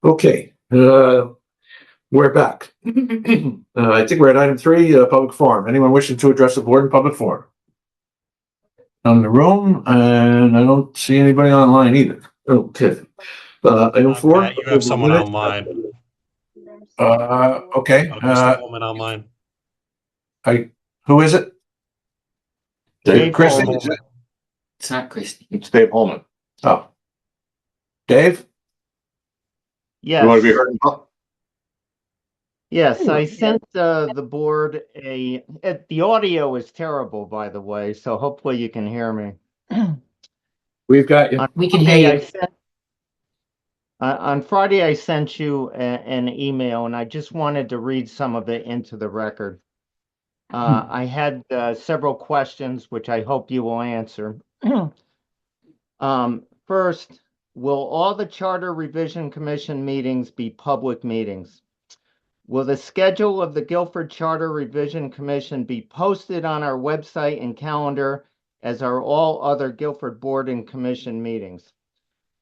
Okay, we're back. I think we're at item 3, public forum. Anyone wishing to address the board in public forum? None in the room, and I don't see anybody online either. Okay. Item 4. Pat, you have someone online. Okay. Mr. Holman online. Who is it? Dave Christie? Holman. It's not Christie. It's Dave Holman. Oh. Dave? You want to be Yes, heard? yes, I sent the board the audio is terrible, by the way, so hopefully you can hear me. We've got you. We can hear you. On Friday, I sent you an email, and I just wanted to read some of it into the record. I had several questions, which I hope you will answer. First, will all the Charter Revision Commission meetings be public meetings? Will the schedule of the Guilford Charter Revision Commission be posted on our website and calendar as are all other Guilford Board and Commission meetings?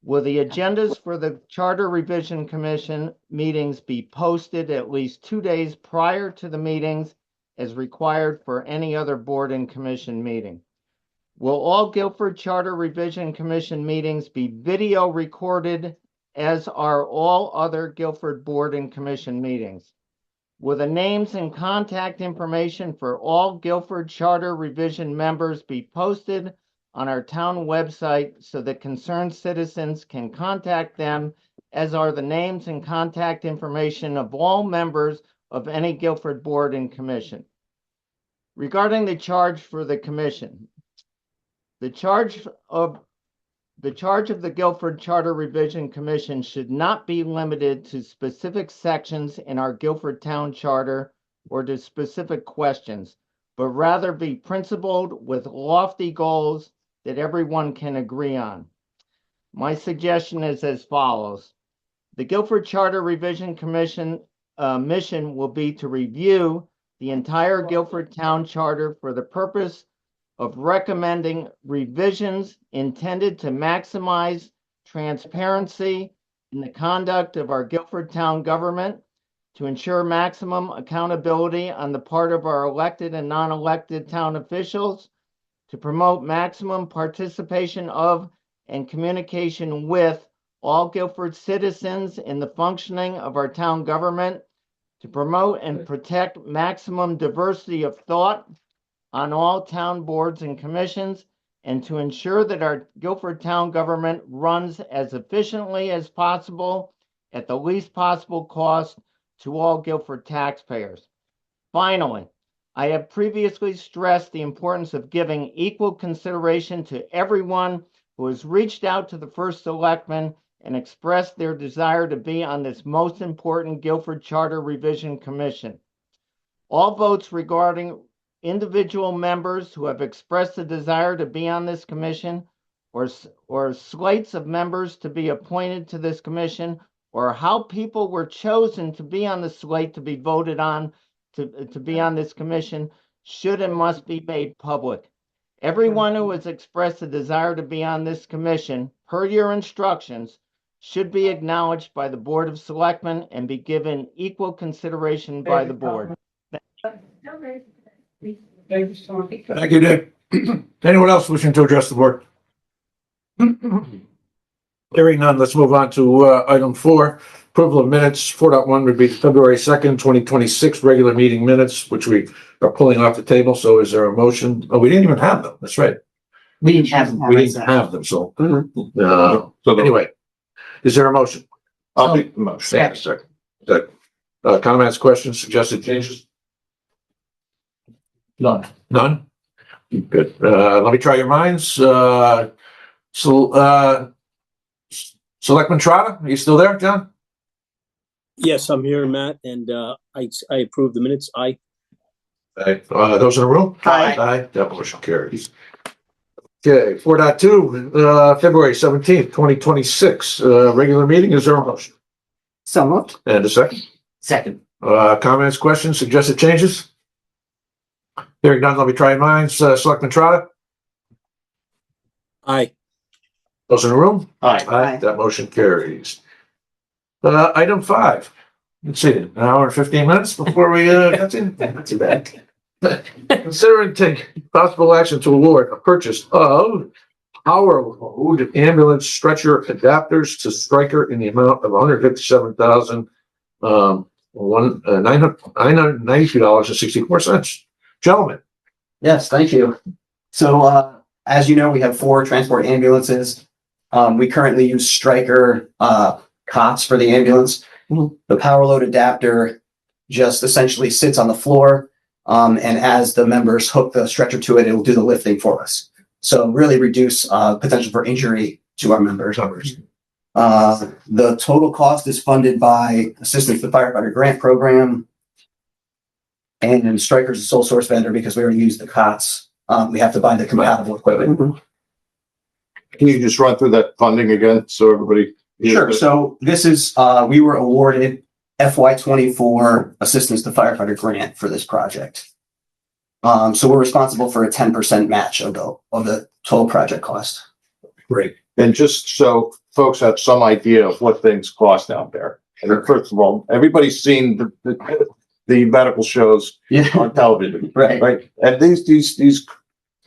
Will the agendas for the Charter Revision Commission meetings be posted at least 2 days prior to the meetings as required for any other board and commission meeting? Will all Guilford Charter Revision Commission meetings be video recorded as are all other Guilford Board and Commission meetings? Will the names and contact information for all Guilford Charter Revision members be posted on our town website so that concerned citizens can contact them, as are the names and contact information of all members of any Guilford Board and Commission? Regarding the charge for the commission, the charge of the Guilford Charter Revision Commission should not be limited to specific sections in our Guilford Town Charter or to specific questions, but rather be principled with lofty goals that everyone can agree on. My suggestion is as follows. The Guilford Charter Revision Commission mission will be to review the entire Guilford Town Charter for the purpose of recommending revisions intended to maximize transparency in the conduct of our Guilford Town government, to ensure maximum accountability on the part of our elected and non-elected town officials, to promote maximum participation of and communication with all Guilford citizens in the functioning of our town government, to promote and protect maximum diversity of thought on all town boards and commissions, and to ensure that our Guilford town government runs as efficiently as possible at the least possible cost to all Guilford taxpayers. Finally, I have previously stressed the importance of giving equal consideration to everyone who has reached out to the first selectman and expressed their desire to be on this most important Guilford Charter Revision Commission. All votes regarding individual members who have expressed a desire to be on this commission, or slates of members to be appointed to this commission, or how people were chosen to be on the slate to be voted on to be on this commission, should and must be made public. Everyone who has expressed a desire to be on this commission, per your instructions, should be acknowledged by the Board of Selectmen and be given equal consideration by the board. Thank you, Dave. Anyone else wishing to address the board? Hearing none, let's move on to item 4. Approval of minutes. 4.1 would be February 2nd, 2026 regular meeting minutes, which we are pulling off the table. So is there a motion? Oh, we didn't even have them. That's right. We didn't have them. We didn't have them. So anyway, is there a motion? I'll make the motion. Yeah, second. Good. Comments, questions, suggested changes? None. None? Good. Let me try your minds. Selectman Trotta, are you still there, John? Yes, I'm here, Matt, and I approve the minutes. Aye. Those in the room? Aye. Aye. That motion carries. Okay, 4.2, February 17th, 2026, regular meeting. Is there a motion? So moved. And a second? Second. Comments, questions, suggested changes? Hearing none, let me try your minds. Selectman Trotta? Aye. Those in the room? Aye. Aye, that motion carries. Item 5. Let's see, an hour and 15 minutes before we get in. Not too bad. Consider and take possible action to award a purchase of power load ambulance stretcher adapters to Stryker in the amount of $157,992.64. Gentlemen. Yes, thank you. So, as you know, we have 4 transport ambulances. We currently use Stryker cots for the ambulance. The power load adapter just essentially sits on the floor, and as the members hook the stretcher to it, it will do the lifting for us. So really reduce potential for injury to our members. The total cost is funded by Assistance to Firefighter Grant Program, and Stryker's a sole source vendor because we already use the cots. We have to buy the compatible equipment. Can you just run through that funding again so everybody? Sure. So this is, we were awarded FY24 Assistance to Firefighter Grant for this project. So we're responsible for a 10% match of the total project cost. Great. And just so folks have some idea of what things cost out there. And first of all, everybody's seen the medical shows on television, right? And these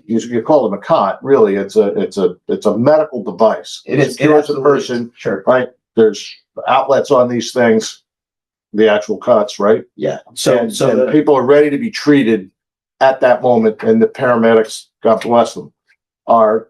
you call them a cot. Really, it's a medical device. It is. It is a person, sure. Right? There's outlets on these things, the actual cuts, right? Yeah. So people are ready to be treated at that moment, and the paramedics, God bless them, are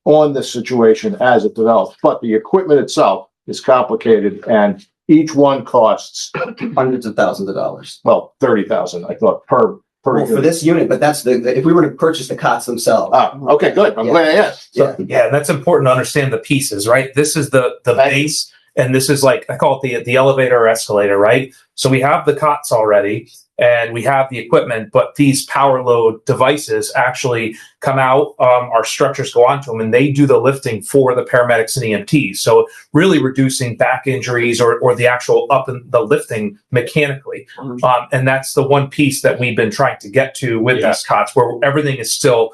on this situation as it develops. But the equipment itself is complicated, and each one costs hundreds of thousands of dollars. Well, 30,000, I thought, per well, for this unit, but that's if we were to purchase the cots themselves. Okay, good. I'm glad I asked. Yeah, that's important to understand the pieces, right? This is the base, and this is like, I call it the elevator or escalator, right? So we have the cots already, and we have the equipment, but these power load devices actually come out, our stretchers go onto them, and they do the lifting for the paramedics and EMTs. So really reducing back injuries or the actual up and the lifting mechanically. And that's the one piece that we've been trying to get to with these cots, where everything is still,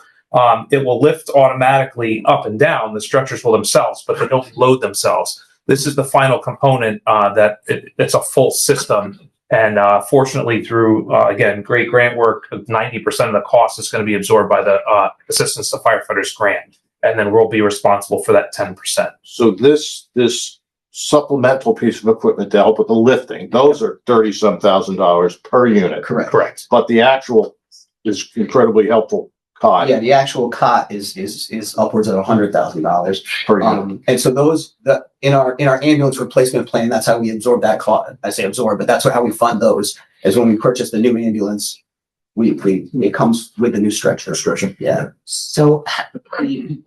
it will lift automatically up and down. The stretchers will themselves, but they don't load themselves. This is the final component that it's a full system. And fortunately, through, again, great grant work, 90% of the cost is going to be absorbed by the Assistance to Firefighters Grant. And then we'll be responsible for that 10%. So this supplemental piece of equipment to help with the lifting, those are $30-some thousand per unit. Correct. But the actual is incredibly helpful cot. Yeah, the actual cot is upwards of $100,000 per unit. And so in our ambulance replacement plan, that's how we absorb that cost. I say absorb, but that's how we fund those. Is when we purchase the new ambulance, it comes with the new stretcher. Yeah. So you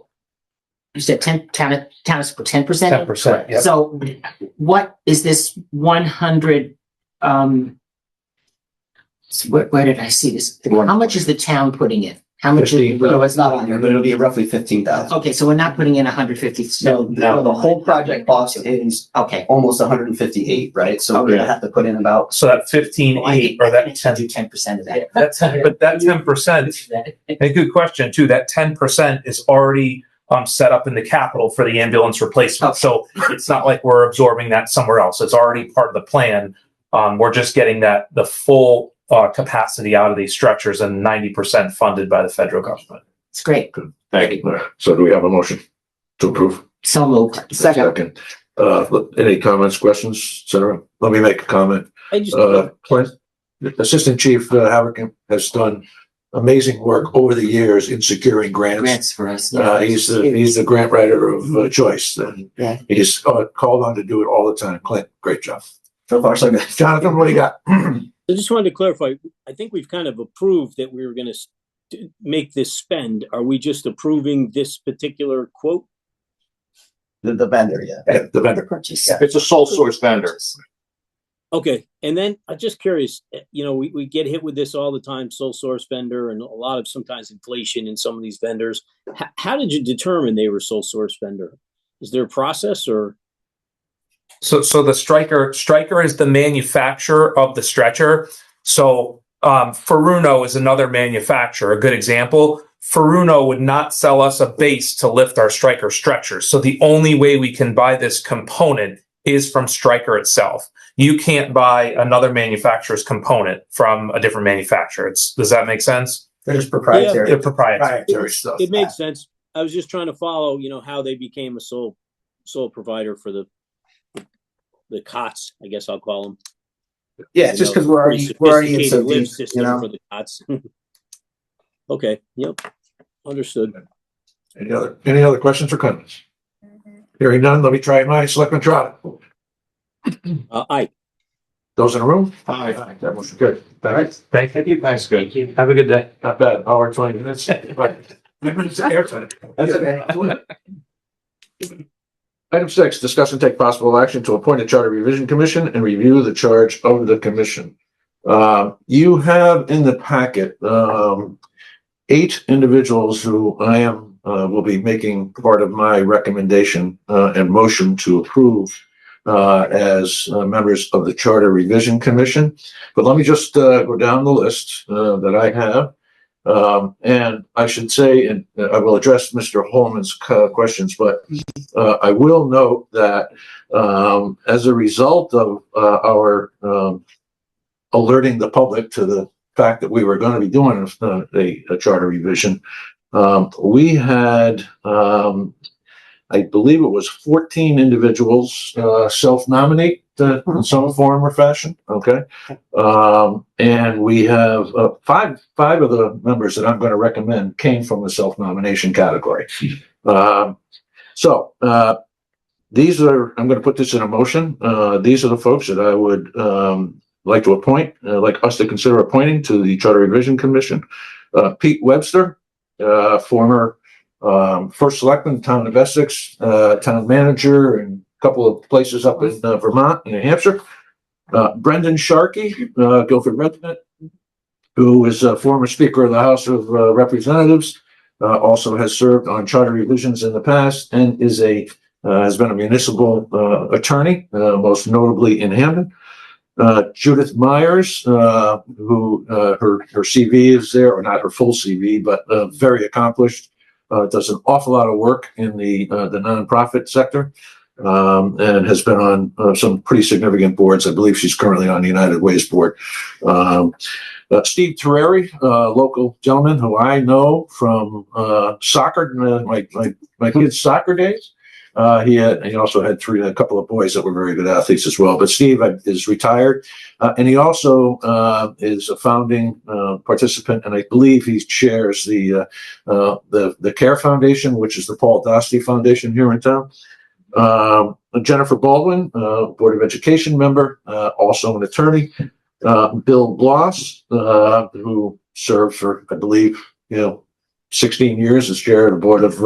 said town is for 10%? 10%. Yep. So what is this 100? Where did I see this? How much is the town putting in? How much? No, it's not on here, but it'll be roughly 15,000. Okay, so we're not putting in 150. No, the whole project cost is almost 158, right? So we're gonna have to put in about. So that 15.8 or that 10% of that. But that 10%, a good question too. That 10% is already set up in the capital for the ambulance replacement. So it's not like we're absorbing that somewhere else. It's already part of the plan. We're just getting the full capacity out of these stretchers, and 90% funded by the federal government. It's great. Good. Thank you. So do we have a motion to approve? So moved. Second. Any comments, questions, et cetera? Let me make a comment. Clint, Assistant Chief Haverkamp has done amazing work over the years in securing grants for us. He's the grant writer of choice. And he's called on to do it all the time. Clint, great job. So far, so good. Jonathan, what do you got? I just wanted to clarify. I think we've kind of approved that we were going to make this spend. Are we just approving this particular quote? The vendor, yeah. The vendor purchase. Yeah. It's a sole source vendor. Okay. And then I'm just curious, we get hit with this all the time, sole source vendor, and a lot of sometimes inflation in some of these vendors. How did you determine they were sole source vendor? Is there a process or? So the Stryker is the manufacturer of the stretcher. So Faruno is another manufacturer. A good example. Furuno would not sell us a base to lift our Stryker stretchers. So the only way we can buy this component is from Stryker itself. You can't buy another manufacturer's component from a different manufacturer. Does that make sense? They're just proprietary. They're proprietary stuff. It makes sense. I was just trying to follow, how they became a sole provider for the cots, I guess I'll call them. Yeah, just because we're already in so lift deep, system for the cots. Okay. Yep. Understood. Any other questions or comments? Hearing none, let me try my Selectman Trotter. Aye. Those in the room? Aye. That motion good. All right. Thank you. Thanks, good. Have a good day. Not bad. Hour 20 minutes. But That's okay. Item 6, discuss and take possible action to appoint a charter revision commission and review the charge of the commission. You have in the packet 8 individuals who I am will be making part of my recommendation and motion to approve as members of the Charter Revision Commission. But let me just go down the list that I have. And I should say, and I will address Mr. Holman's questions, but I will note that as a result of our alerting the public to the fact that we were going to be doing a charter revision, we had, I believe it was 14 individuals self-nominate in some form or fashion. Okay. And we have five of the members that I'm going to recommend came from the self-nomination category. So these are, I'm going to put this in a motion. These are the folks that I would like to appoint, like us to consider appointing to the Charter Revision Commission. Pete Webster, former first selectman, town of Essex, town manager, and a couple of places up in Vermont and New Hampshire. Brendan Sharkey, Guilford resident, who is a former Speaker of the House of Representatives, also has served on charter revisions in the past, and is has been a municipal attorney, most notably in Hamden. Judith Myers, who her CV is there, or not her full CV, but very accomplished. Does an awful lot of work in the nonprofit sector, and has been on some pretty significant boards. I believe she's currently on the United Way's board. Steve Terreri, local gentleman who I know from soccer, my kids' soccer days. He also had a couple of boys that were very good athletes as well. But Steve is retired, and he also is a founding participant, and I believe he chairs the CARE Foundation, which is the Paul Dostey Foundation here in town. Jennifer Baldwin, Board of Education member, also an attorney. Bill Bloss, who served for, I believe, 16 years as chair of the Board of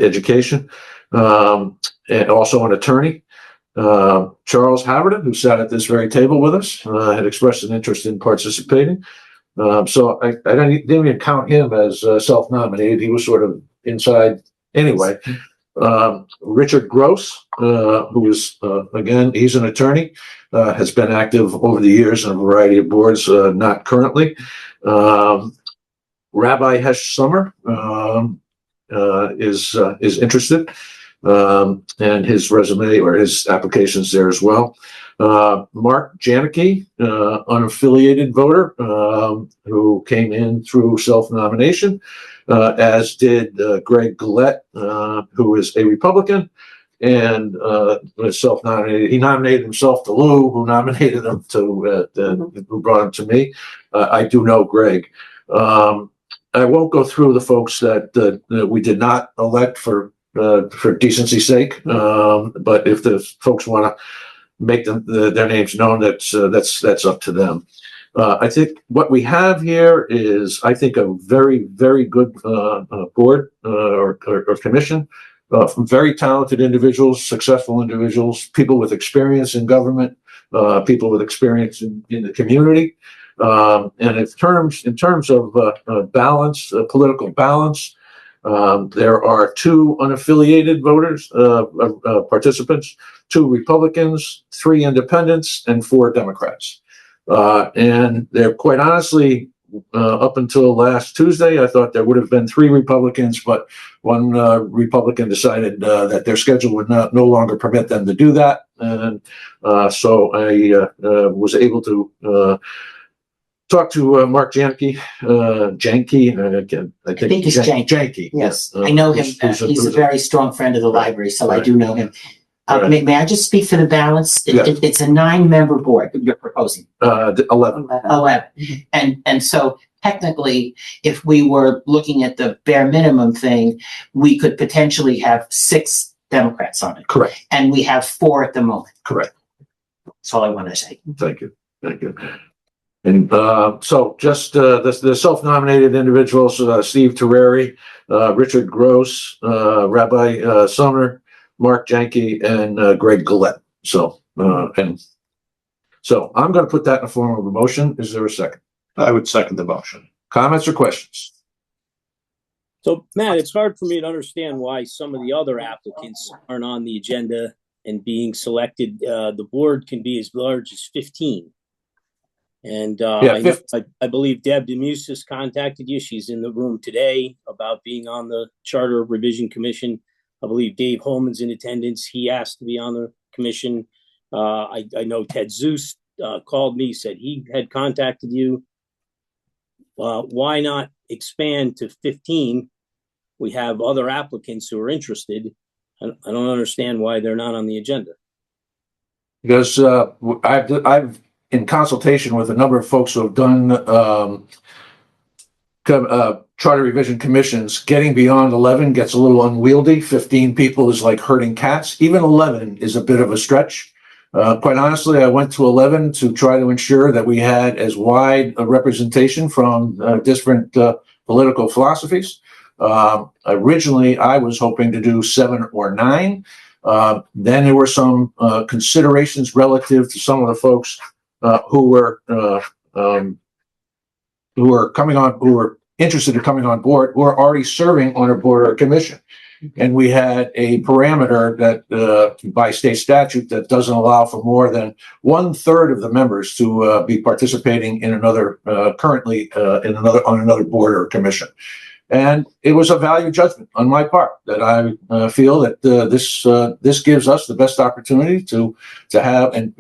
Education. And also an attorney. Charles Haverden, who sat at this very table with us, had expressed an interest in participating. So I didn't even count him as self-nominated. He was sort of inside anyway. Richard Gross, who is, again, he's an attorney, has been active over the years on a variety of boards, not currently. Rabbi Hesh Summer is interested. And his resume or his applications there as well. Mark Janicki, unaffiliated voter, who came in through self-nomination, as did Greg Gillette, who is a Republican and was self-nominated. He nominated himself to Lou, who nominated him to, who brought him to me. I do know Greg. I won't go through the folks that we did not elect for decency's sake, but if the folks want to make their names known, that's up to them. I think what we have here is, I think, a very, very good board or commission from very talented individuals, successful individuals, people with experience in government, people with experience in the community, and in terms of balance, political balance. There are 2 unaffiliated voters, participants, 2 Republicans, 3 independents, and 4 Democrats. And they're quite honestly up until last Tuesday, I thought there would have been 3 Republicans, but one Republican decided that their schedule would no longer permit them to do that. And so I was able to talk to Mark Janke, I think it's Janke. Janke. Yes, I know him. He's a very strong friend of the library, so I do know him. May I just speak for the balance? It's a 9-member board you're proposing. 11. 11. And so technically, if we were looking at the bare minimum thing, we could potentially have 6 Democrats on it. Correct. And we have 4 at the moment. Correct. That's all I want to say. Thank you. Thank you. And so just the self-nominated individuals, Steve Terreri, Richard Gross, Rabbi Sumner, Mark Janke, and Greg Gillette. So I'm going to put that in the form of a motion. Is there a second? I would second the motion. Comments or questions? So, Matt, it's hard for me to understand why some of the other applicants aren't on the agenda and being selected. The board can be as large as 15. And I believe Deb Demusis contacted you. She's in the room today about being on the Charter Revision Commission. I believe Dave Holman's in attendance. He asked to be on the commission. I know Ted Zeus called me, said he had contacted you. Why not expand to 15? We have other applicants who are interested. I don't understand why they're not on the agenda. Because I've in consultation with a number of folks who have done charter revision commissions, getting beyond 11 gets a little unwieldy. 15 people is like herding cats. Even 11 is a bit of a stretch. Quite honestly, I went to 11 to try to ensure that we had as wide a representation from different political philosophies. Originally, I was hoping to do 7 or 9. Then there were some considerations relative to some of the folks who were interested in coming on board, who are already serving on a board or commission. And we had a parameter that by state statute that doesn't allow for more than 1/3 of the members to be participating in another on another board or commission. And it was a value judgment on my part that I feel that this gives us the best opportunity to have and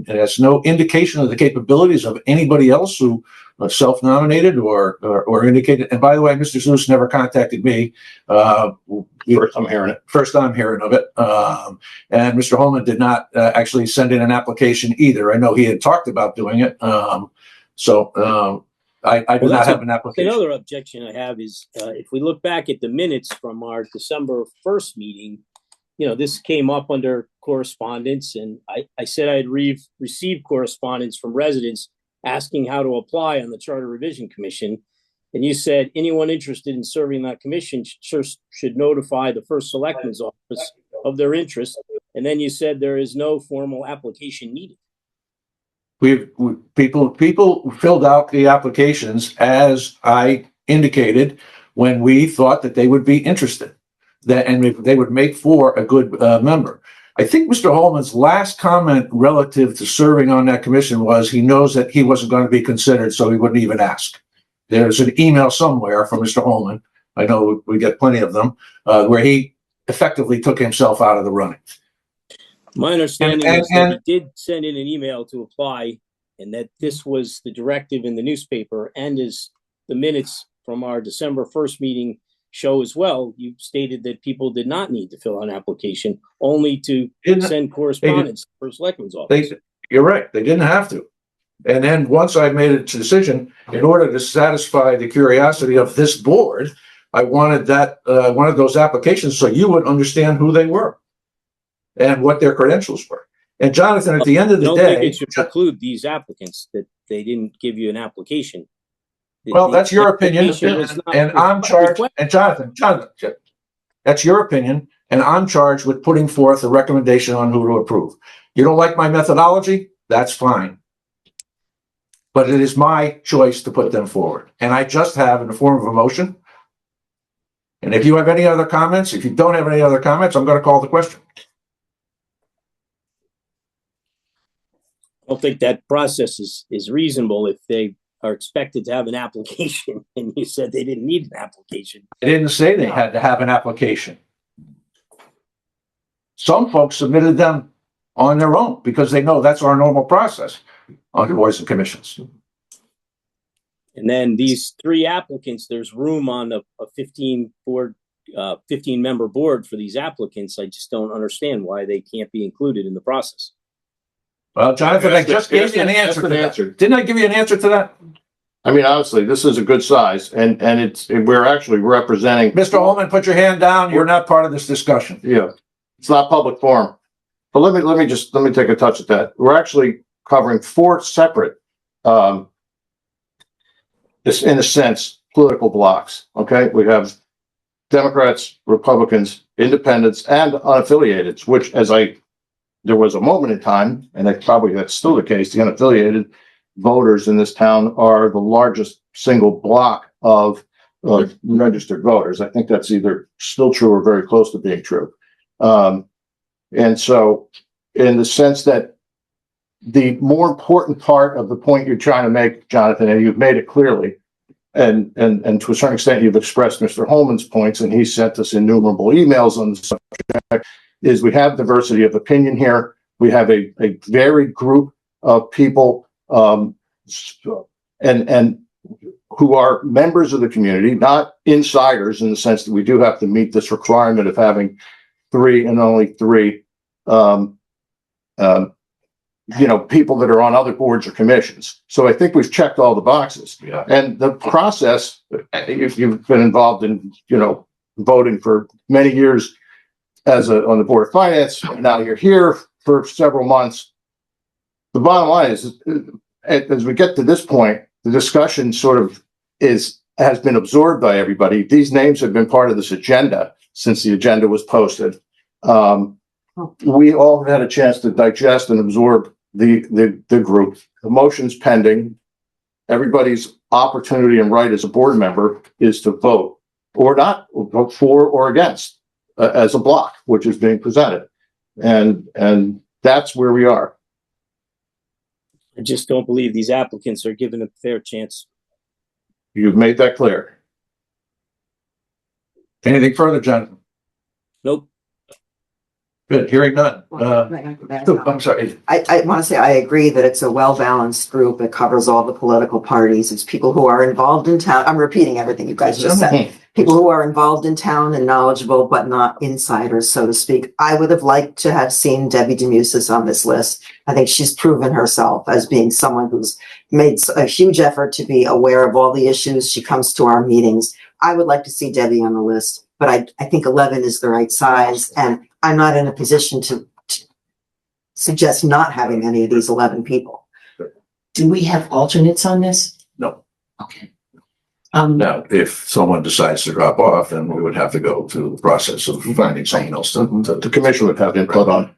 has no indication of the capabilities of anybody else who self-nominated or indicated. And by the way, Mr. Zeus never contacted me. First I'm hearing it. First I'm hearing of it. And Mr. Holman did not actually send in an application either. I know he had talked about doing it. I do not have an application. Another objection I have is if we look back at the minutes from our December 1st meeting, this came up under correspondence, and I said I'd received correspondence from residents asking how to apply on the Charter Revision Commission. And you said anyone interested in serving that commission should notify the first selectman's office of their interest. And then you said there is no formal application needed. People filled out the applications as I indicated when we thought that they would be interested, and they would make for a good member. I think Mr. Holman's last comment relative to serving on that commission was he knows that he wasn't going to be considered, so he wouldn't even ask. There's an email somewhere from Mr. Holman, I know we get plenty of them, where he effectively took himself out of the running. My understanding is that he did send in an email to apply, and that this was the directive in the newspaper, and as the minutes from our December 1st meeting show as well, you stated that people did not need to fill out an application, only to send correspondence to the first selectman's office. You're right, they didn't have to. And then once I made a decision, in order to satisfy the curiosity of this board, I wanted those applications so you would understand who they were and what their credentials were. And Jonathan, at the end of the day, I don't think it should preclude these applicants that they didn't give you an application. Well, that's your opinion, and I'm charged. And Jonathan, that's your opinion, and I'm charged with putting forth a recommendation on who to approve. You don't like my methodology? That's fine. But it is my choice to put them forward. And I just have in the form of a motion. And if you have any other comments, if you don't have any other comments, I'm going to call the question. I don't think that process is reasonable if they are expected to have an application, and you said they didn't need an application. I didn't say they had to have an application. Some folks submitted them on their own because they know that's our normal process on the boards and commissions. And then these 3 applicants, there's room on a 15 member board for these applicants. I just don't understand why they can't be included in the process. Well, Jonathan, I just gave you an answer to that. Didn't I give you an answer to that? I mean, honestly, this is a good size and we're actually representing. Mr. Holman, put your hand down. You're not part of this discussion. Yeah, it's not public forum. But let me take a touch at that. We're actually covering 4 separate, in a sense, political blocks. Okay, we have Democrats, Republicans, Independents, and unaffiliated. Which, there was a moment in time, and that's still the case. The unaffiliated voters in this town are the largest single block of registered voters. I think that's either still true or very close to being true. And so, in the sense that the more important part of the point you're trying to make, Jonathan, and you've made it clearly, and to a certain extent you've expressed Mr. Holman's points, and he sent us innumerable emails on the subject, is we have diversity of opinion here. We have a varied group of people and who are members of the community, not insiders, in the sense that we do have to meet this requirement of having 3 and only 3 people that are on other boards or commissions. So I think we've checked all the boxes. Yeah. And the process, if you've been involved in, voting for many years on the Board of Finance, now you're here for several months. The bottom line is, as we get to this point, the discussion sort of has been absorbed by everybody. These names have been part of this agenda since the agenda was posted. We all had a chance to digest and absorb the group. The motion's pending. Everybody's opportunity and right as a board member is to vote or not, or vote for or against as a block, which is being presented. And that's where we are. I just don't believe these applicants are given a fair chance. You've made that clear. Anything further, Jonathan? Nope. Good. Hearing none. I'm sorry. I want to say I agree that it's a well-balanced group. It covers all the political parties. It's people who are involved in town. I'm repeating everything you guys just said. People who are involved in town and knowledgeable, but not insiders, so to speak. I would have liked to have seen Debbie DeMusis on this list. I think she's proven herself as being someone who's made a huge effort to be aware of all the issues. She comes to our meetings. I would like to see Debbie on the list, but I think 11 is the right size, and I'm not in a position to suggest not having any of these 11 people. Do we have alternates on this? No. Okay. Now, if someone decides to drop off, then we would have to go through the process of finding someone else to The commission would have input on.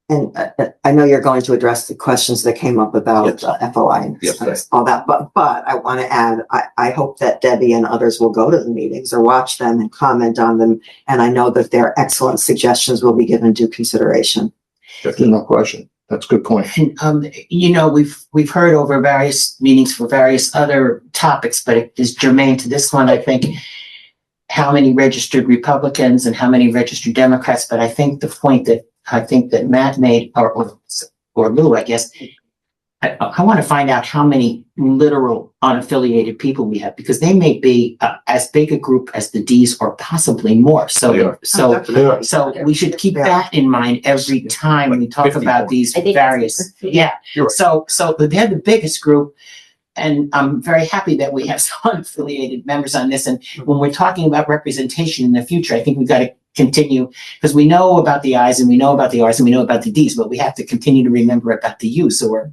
And I know you're going to address the questions that came up about FOI and all that, but I want to add, I hope that Debbie and others will go to the meetings or watch them and comment on them. And I know that their excellent suggestions will be given due consideration. No question. That's a good point. And, we've heard over various meetings for various other topics, but it is germane to this one. I think how many registered Republicans and how many registered Democrats. But I think the point that Matt made, or Lou, I guess, I want to find out how many literal unaffiliated people we have, because they may be as big a group as the Ds or possibly more. So we should keep that in mind every time we talk about these various. Yeah. Right. So they're the biggest group. And I'm very happy that we have some unaffiliated members on this. And when we're talking about representation in the future, I think we've got to continue, because we know about the I's and we know about the R's and we know about the D's, but we have to continue to remember about the U's. So we're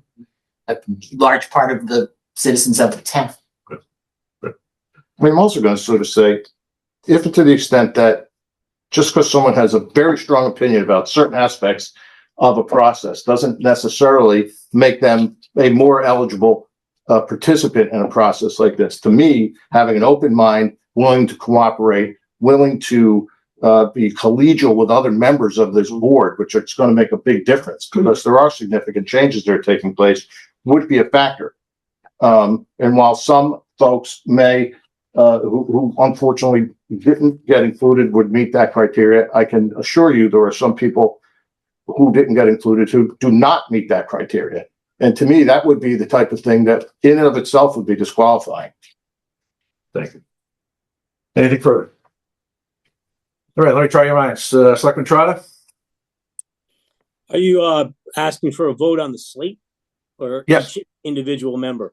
a large part of the citizens of the town. I'm also going to sort of say, if to the extent that just because someone has a very strong opinion about certain aspects of a process doesn't necessarily make them a more eligible participant in a process like this. To me, having an open mind, willing to cooperate, willing to be collegial with other members of this board, which is going to make a big difference because there are significant changes that are taking place, would be a factor. And while some folks may, who unfortunately didn't get included would meet that criteria, I can assure you there are some people who didn't get included who do not meet that criteria. And to me, that would be the type of thing that in and of itself would be disqualifying. Thank you. Anything further? All right, let me try your minds. Selectman Trotta? Are you asking for a vote on the slate or Yes. each individual member?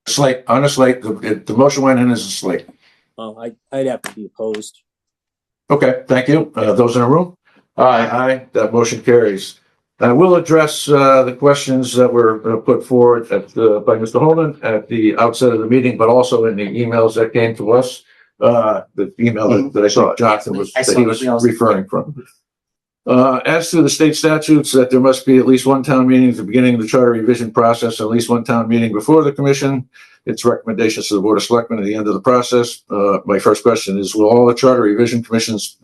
Slate, on a slate. The motion went in as a slate. I'd have to be opposed. Okay, thank you. Those in the room? Aye. Aye, that motion carries. We'll address the questions that were put forward by Mr. Holman at the outset of the meeting, but also in the emails that came to us. The email that I saw Jonathan was referring from. As to the state statutes, that there must be at least one town meeting at the beginning of the charter revision process, at least one town meeting before the commission. Its recommendations to the Board of Selectmen at the end of the process. My first question is, will all the charter revision commissions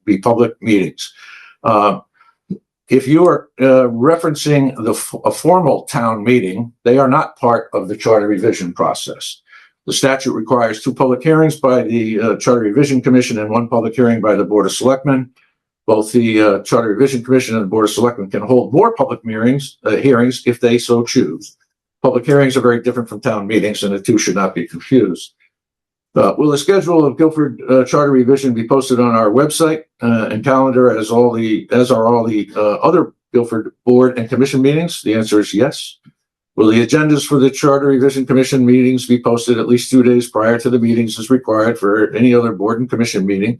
be public meetings? If you are referencing a formal town meeting, they are not part of the charter revision process. The statute requires 2 public hearings by the Charter Revision Commission and 1 public hearing by the Board of Selectmen. Both the Charter Revision Commission and the Board of Selectmen can hold more public hearings if they so choose. Public hearings are very different from town meetings, and the two should not be confused. Will the schedule of Guilford Charter Revision be posted on our website and calendar as are all the other Guilford Board and Commission meetings? The answer is yes. Will the agendas for the Charter Revision Commission meetings be posted at least 2 days prior to the meetings as required for any other board and commission meeting?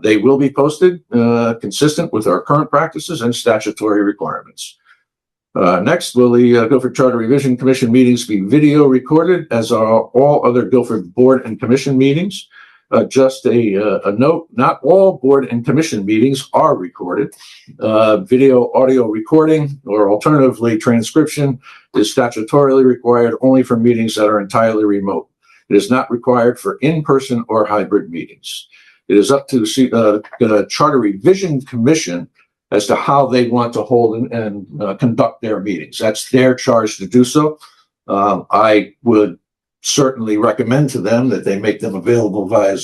They will be posted consistent with our current practices and statutory requirements. Next, will the Guilford Charter Revision Commission meetings be video recorded as are all other Guilford Board and Commission meetings? Just a note, not all board and commission meetings are recorded. Video audio recording or alternatively transcription is statutorily required only for meetings that are entirely remote. It is not required for in-person or hybrid meetings. It is up to the Charter Revision Commission as to how they want to hold and conduct their meetings. That's their charge to do so. I would certainly recommend to them that they make them available via,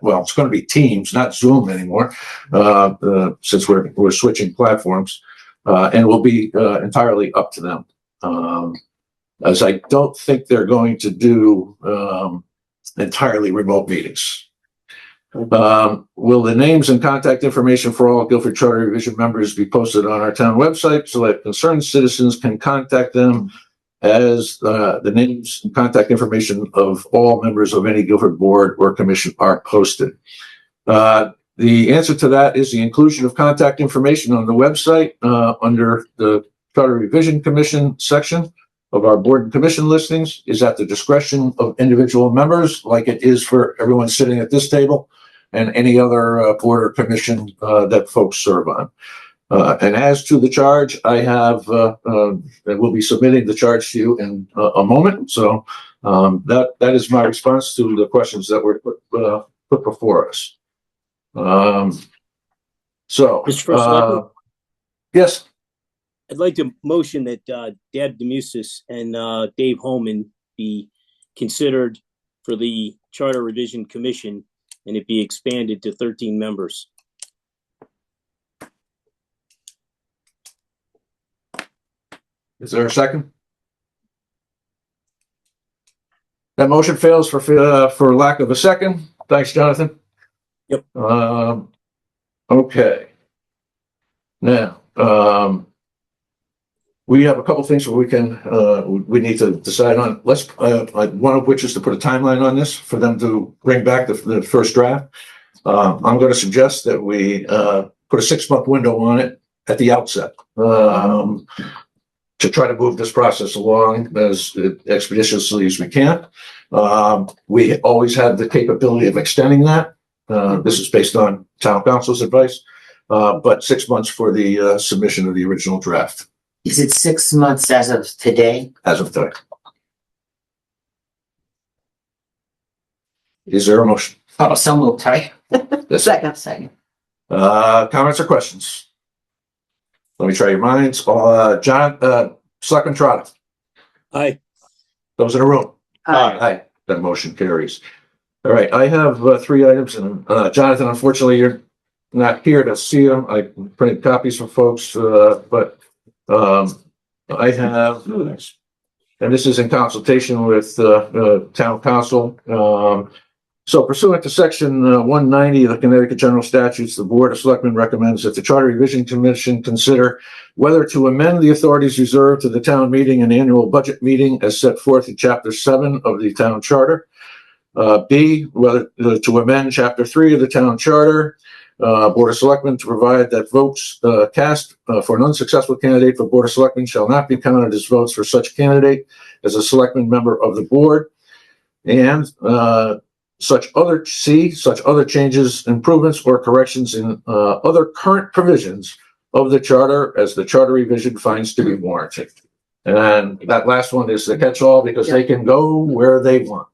well, it's going to be Teams, not Zoom anymore, since we're switching platforms, and will be entirely up to them. As I don't think they're going to do entirely remote meetings. Will the names and contact information for all Guilford Charter Revision members be posted on our town website so that concerned citizens can contact them as the names and contact information of all members of any Guilford board or commission are posted? The answer to that is the inclusion of contact information on the website under the Charter Revision Commission section of our board and commission listings is at the discretion of individual members, like it is for everyone sitting at this table and any other board or commission that folks serve on. And as to the charge, I have, will be submitting the charge to you in a moment. So that is my response to the questions that were put before us. Yes. I'd like to motion that Deb Demusis and Dave Holman be considered for the Charter Revision Commission and it be expanded to 13 members. Is there a second? That motion fails for lack of a second. Thanks, Jonathan. Yep. Okay. Now, we have a couple things where we need to decide on. Let's, one of which is to put a timeline on this for them to bring back the first draft. I'm going to suggest that we put a 6-month window on it at the outset. To try to move this process along as expeditiously as we can. We always had the capability of extending that. This is based on town council's advice, but 6 months for the submission of the original draft. Is it 6 months as of today? As of today. Is there a motion? Oh, so moved, sorry. Second. Comments or questions? Let me try your minds. Selectman Trotta. Aye. Those in the room? Aye. That motion carries. All right, I have three items, and Jonathan, unfortunately, you're not here to see them. I printed copies for folks, but I have, and this is in consultation with town council. So pursuant to section 190 of the Connecticut General Statutes, the Board of Selectmen recommends that the Charter Revision Commission consider whether to amend the authorities reserved to the town meeting and annual budget meeting as set forth in Chapter 7 of the Town Charter. B, whether to amend Chapter 3 of the Town Charter, Board of Selectmen to provide that votes cast for an unsuccessful candidate for Board of Selectmen shall not be counted as votes for such candidate as a Selectman member of the board. And such other changes, improvements, or corrections in other current provisions of the charter as the charter revision finds to be warranted. And that last one is the catch-all because they can go where they want.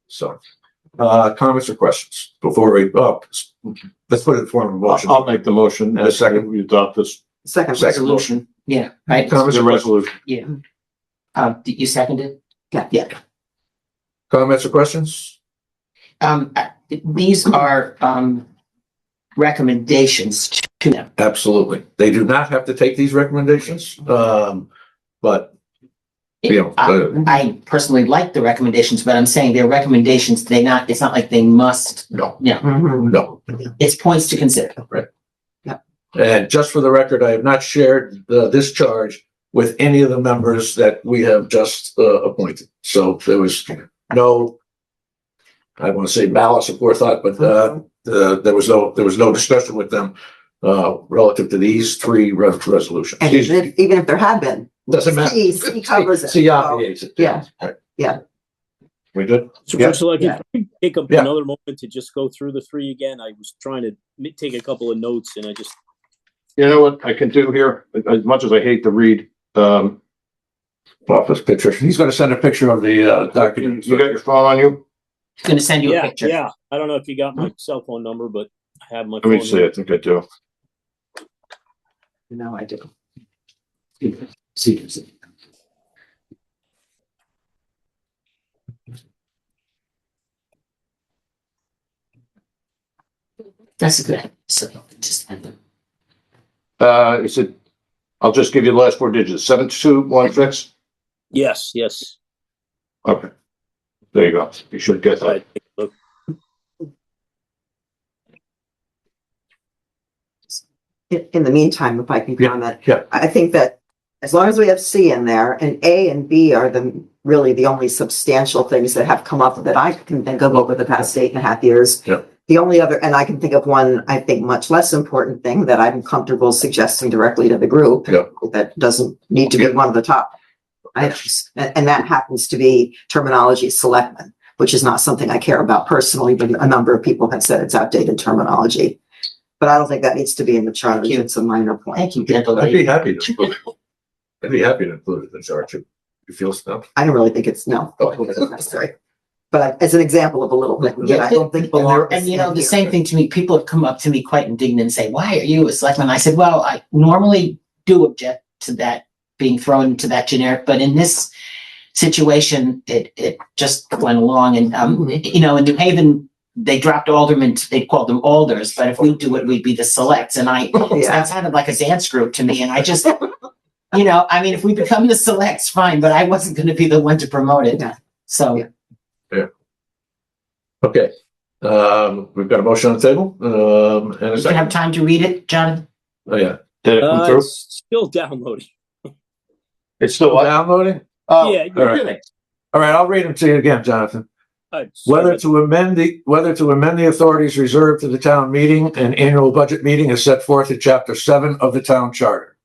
So, comments or questions before we, let's put it in form of motion. I'll make the motion. And a second. We adopt this. Second Resolution. Yeah, right. Comments or questions? Resolution. Yeah. Did you second it? Yeah. Comments or questions? These are, recommendations to them. Absolutely. They do not have to take these recommendations, but I personally like the recommendations, but I'm saying they're recommendations. It's not like they must. No. No. It's points to consider. Right. Yeah. And just for the record, I have not shared this charge with any of the members that we have just appointed. So there was no, I want to say malice of forethought, but there was no discussion with them relative to these three resolutions. And even if there had been, doesn't matter. He covers it. See, obviates it. Yeah. Right. Yeah. We good? So Yeah. first of all, can you take Yeah. another moment to just go through the three again? I was trying to take a couple of notes and I just. You know what I can do here, as much as I hate to read, office picture. He's going to send a picture of the document. You got your phone on you? He's going to send you a picture. Yeah. I don't know if you got my cell phone number, but I have my Let phone. me see. I think I do. No, I do. See. That's a good. So just end them. Is it, I'll just give you the last four digits, 7216. Yes. Okay. There you go. You should get that. Right. Look. In the meantime, if I can comment, Yeah. I think that as long as we have C in there and A and B are really the only substantial things that have come up that I can think of over the past 8.5 years. Yeah. The only other, and I can think of one, I think much less important thing that I'm comfortable suggesting directly to the group. Yeah. That doesn't need to be one of the top items. And that happens to be terminology selectmen, which is not something I care about personally, but a number of people have said it's outdated terminology. But I don't think that needs to be in the charter. It's a minor point. Thank you, Kendall. I'd be happy to include it. I'd be happy to include it in the charge. You feel stuff? I don't really think it's necessary. But as an example of a little thing that I don't think belongs. And the same thing to me, people have come up to me quite indignant and say, why are you a selectman? I said, well, I normally do object to that being thrown into that generic, but in this situation, it just went along. And, in New Haven, they dropped aldermen, they called them alders, but if we do it, we'd be the selects. And that sounded like a dance group to me. And I just, if we become the selects, fine, but I wasn't going to be the one to promote it. So. Yeah. Okay. We've got a motion on the table. And a You second. have time to read it, Jonathan? Oh, yeah. Did it come through? It's still downloading. It's still downloading? Oh, Yeah. all right. All right, I'll read them to you again, Jonathan. Sorry. Whether to amend the authorities reserved to the town meeting and annual budget meeting is set forth in Chapter 7 of the Town Charter.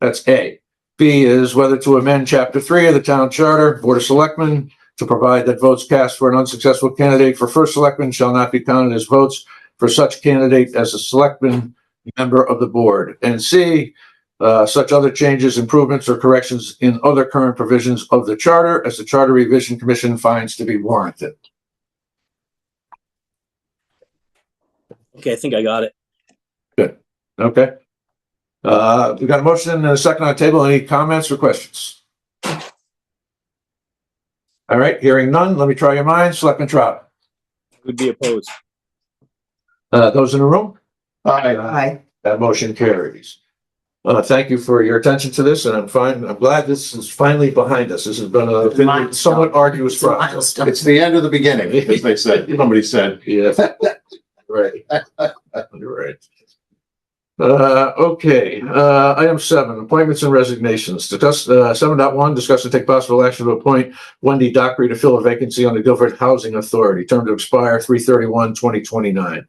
That's A. B is whether to amend Chapter 3 of the Town Charter, Board of Selectmen, to provide that votes cast for an unsuccessful candidate for first selectman shall not be counted as votes for such candidate as a selectman member of the board. And C, such other changes, improvements, or corrections in other current provisions of the charter as the Charter Revision Commission finds to be warranted. Okay, I think I got it. Good. Okay. We've got a motion and a second on the table. Any comments or questions? All right, hearing none, let me try your minds. Selectman Trout. Would be opposed. Those in the room? Aye. That motion carries. Thank you for your attention to this, and I'm glad this is finally behind us. This has been a somewhat arduous process. It's the end of the beginning, as they said, somebody said. Yes. Right. You're right. Okay, item 7, appointments and resignations. Discuss, 7.1, discuss and take possible action to appoint Wendy Dockery to fill a vacancy on the Guilford Housing Authority, term to expire 3/31/2029.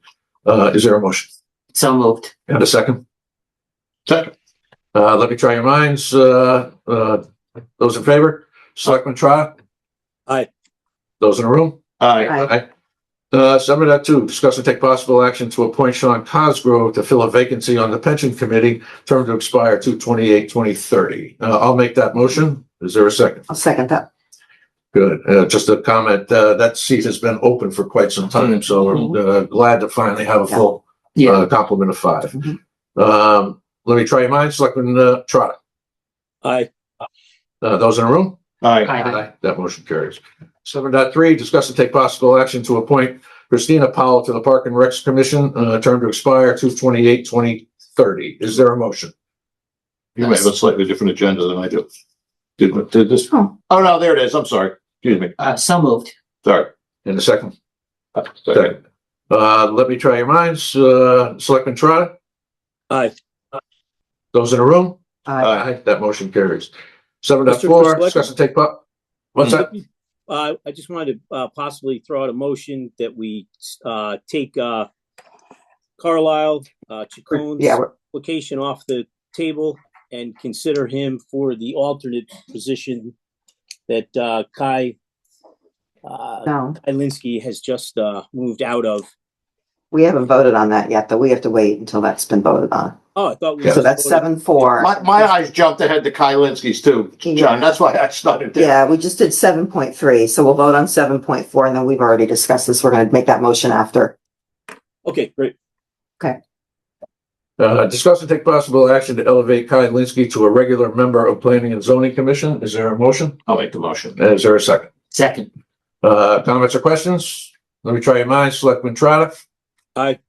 Is there a motion? So moved. And a second? Second. Let me try your minds. Those in favor? Selectman Trot? Aye. Those in the room? Aye. Aye. 7.2, discuss and take possible action to appoint Sean Cosgrove to fill a vacancy on the pension committee, term to expire 2/28/2030. I'll make that motion. Is there a second? I'll second that. Good. Just a comment, that seat has been open for quite some time, so we're glad to finally have a full complement of 5. Let me try your minds. Selectman Trotter. Aye. Those in the room? Aye. That motion carries. 7.3, discuss and take possible action to appoint Christina Powell to the Park and Recs Commission, term to expire 2/28/2030. Is there a motion? You may have a slightly different agenda than I do. Did this? Oh, no, there it is. I'm sorry. Excuse me. So moved. Sorry. In a second. Second. Let me try your minds. Selectman Trotter. Aye. Those in the room? Aye. That motion carries. Mr. 7.4, Selectman? discuss and take what's that? I just wanted to possibly throw out a motion that we take Carlisle Chacon's application off the table and consider him for the alternate position that Kai Linsky has just moved out of. We haven't voted on that yet, though. We have to wait until that's been voted on. Oh, I thought we. So that's 7.4. My eyes jumped ahead to Kai Linsky's too, John. That's why I started there. Yeah, we just did 7.3, so we'll vote on 7.4, and then we've already discussed this. We're going to make that motion after. Okay, great. Okay. Discuss and take possible action to elevate Kai Linsky to a regular member of Planning and Zoning Commission. Is there a motion? I'll make the motion. Is there a second? Second. Comments or questions? Let me try your minds. Selectman Trotter. Aye.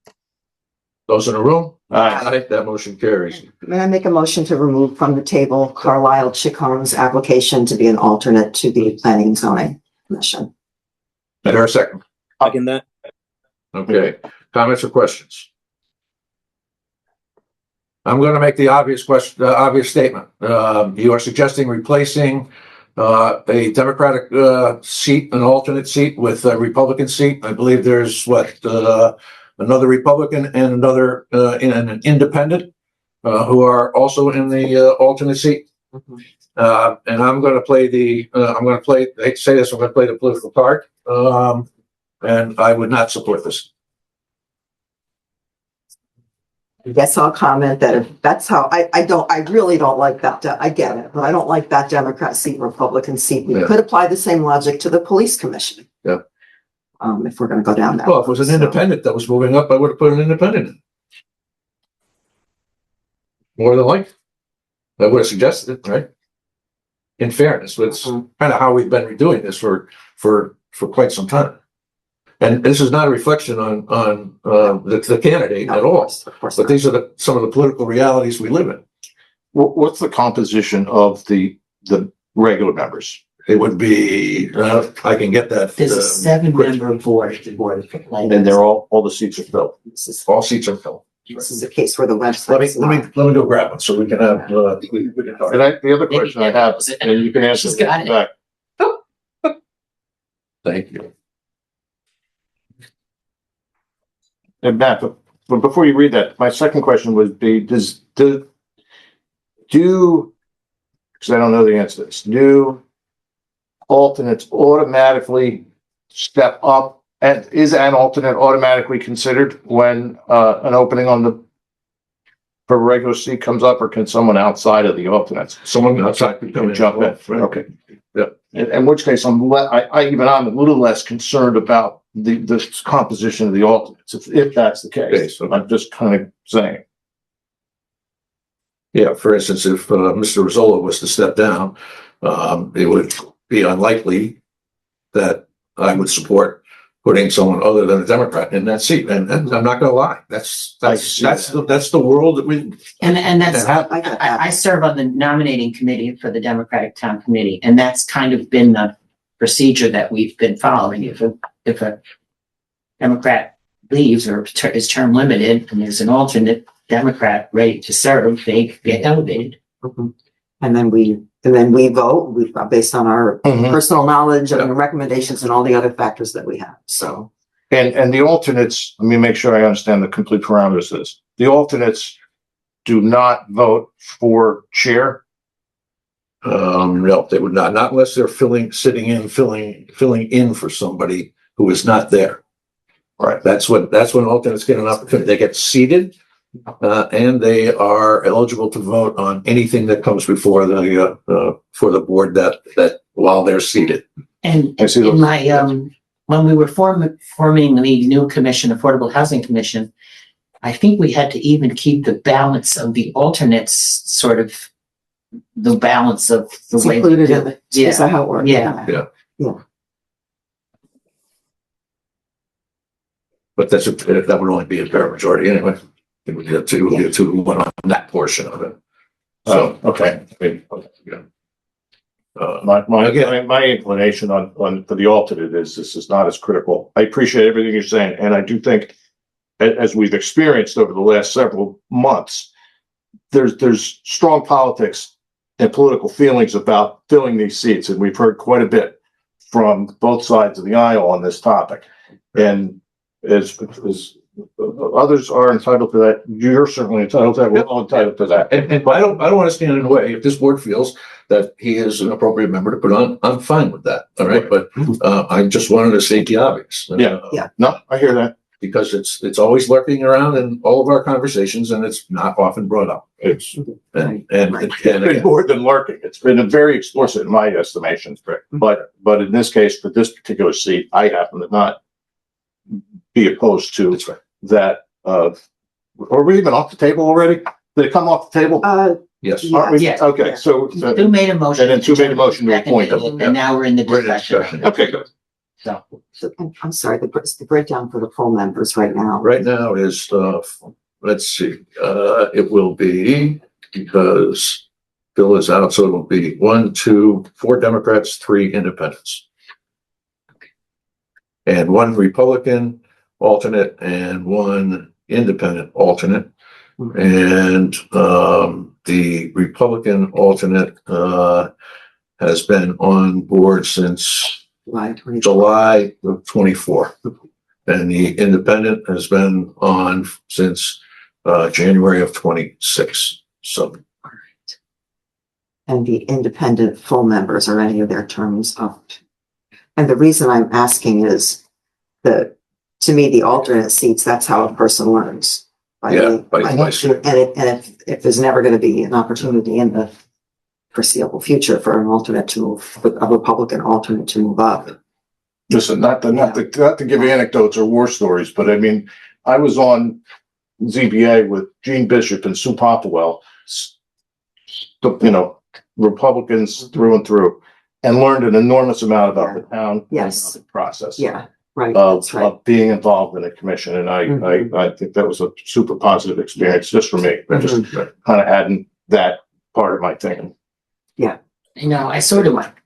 Those in the room? Aye. That motion carries. May I make a motion to remove from the table Carlisle Chacon's application to be an alternate to the Planning and Zoning Commission? Is there a second? Second that. Okay. Comments or questions? I'm going to make the obvious question, obvious statement. You are suggesting replacing a Democratic seat, an alternate seat, with a Republican seat. I believe there's another Republican and another an independent who are also in the alternate seat. And I'm going to play I hate to say this, I'm going to play the political card. And I would not support this. I guess I'll comment that if that's how, I really don't like that. I get it, but I don't like that Democrat seat, Republican seat. We could apply the same logic to the police commission. Yeah. If we're going to go down that. Well, if it was an independent that was moving up, I would have put an independent in. More than likely. I would have suggested it, right? In fairness, it's kind of how we've been doing this for quite some time. And this is not a reflection on the candidate at all. Of course, but these are some of the political realities we live in. What's the composition of the regular members? It would be, I can get that. There's a 7-member board. And they're all the seats are filled. All seats are filled. This is a case where the website. Let me go grab one so we can have, we can talk. And the other question I have, and you can answer She's got it. back. Thank you. And Matt, but before you read that, my second question would be, because I don't know the answer to this, do alternates automatically step up, and is an alternate automatically considered when an opening for a regular seat comes up, or can someone outside of the alternates? Someone outside can jump in. Right. Okay. Yeah. In which case, I'm a little less concerned about the composition of the alternates, if that's the case. Okay. I'm just kind of saying. Yeah, for instance, if Mr. Rosolo was to step down, it would be unlikely that I would support putting someone other than a Democrat in that seat. And I'm not gonna lie, that's the world that we. And that's, I I serve on the nominating committee for the Democratic Town Committee, and that's kind of been the procedure that we've been following. If a Democrat leaves or is term limited and there's an alternate Democrat ready to serve, they get elevated. And then we vote based on our personal knowledge and the recommendations and all the other factors that we have. So. And the alternates, let me make sure I understand the complete parameters of this. The alternates do not vote for chair. No, they would not unless they're filling in for somebody who is not there. Right. That's when alternates get an opportunity. They get seated, and they are eligible to vote on anything that comes before for the board that while they're seated. And in my when we were forming the new commission, Affordable Housing Commission, I think we had to even keep the balance of the alternates, sort of the balance of the It's way. included in it. Is that how it works? Yeah. But that would only be a fair majority anyway. It would be a 2-1 on that portion of it. So okay. Yeah. My inclination on for the alternate is this is not as critical. I appreciate everything you're saying, and I do think, as we've experienced over the last several months, there's strong politics and political feelings about filling these seats, and we've heard quite a bit from both sides of the aisle on this topic. And as others are entitled to that, you're certainly entitled to that. We're all entitled to that. And I don't want to stand in the way. If this board feels that he is an appropriate member to put on, I'm fine with that. All right. But I just wanted to state the obvious. Yeah. No, I hear that. Because it's always lurking around in all of our conversations, and it's not often brought up. It's been more than lurking. It's been very explicit in my estimation. But in this case, for this particular seat, I happen to not be opposed to that. Are we even off the table already? Did it come off the table? Yes. Aren't we? Yes. Okay, so Two made a motion. and then two made a motion to appoint them. And now we're in the discussion. Okay, good. So I'm sorry, the breakdown for the full members right now. Right now is, let's see, it will be, because Bill is out, so it will be 4 Democrats, 3 independents. And 1 Republican alternate and 1 independent alternate. And the Republican alternate has been on board since July of 24. And the independent has been on since January of 26. So. And the independent full members, are any of their terms up? And the reason I'm asking is that, to me, the alternate seats, that's how a person learns. And if there's never going to be an opportunity in the foreseeable future for an alternate to move, a Republican alternate to move up. Listen, not to give anecdotes or war stories, but I mean, I was on ZBA with Gene Bishop and Sue Popwell, Republicans through and through, and learned an enormous amount about the town. Yes. The process. Yeah. Right. Of being involved in a commission. And I think that was a super positive experience just for me. Just kind of adding that part of my thinking. Yeah. I sort of like.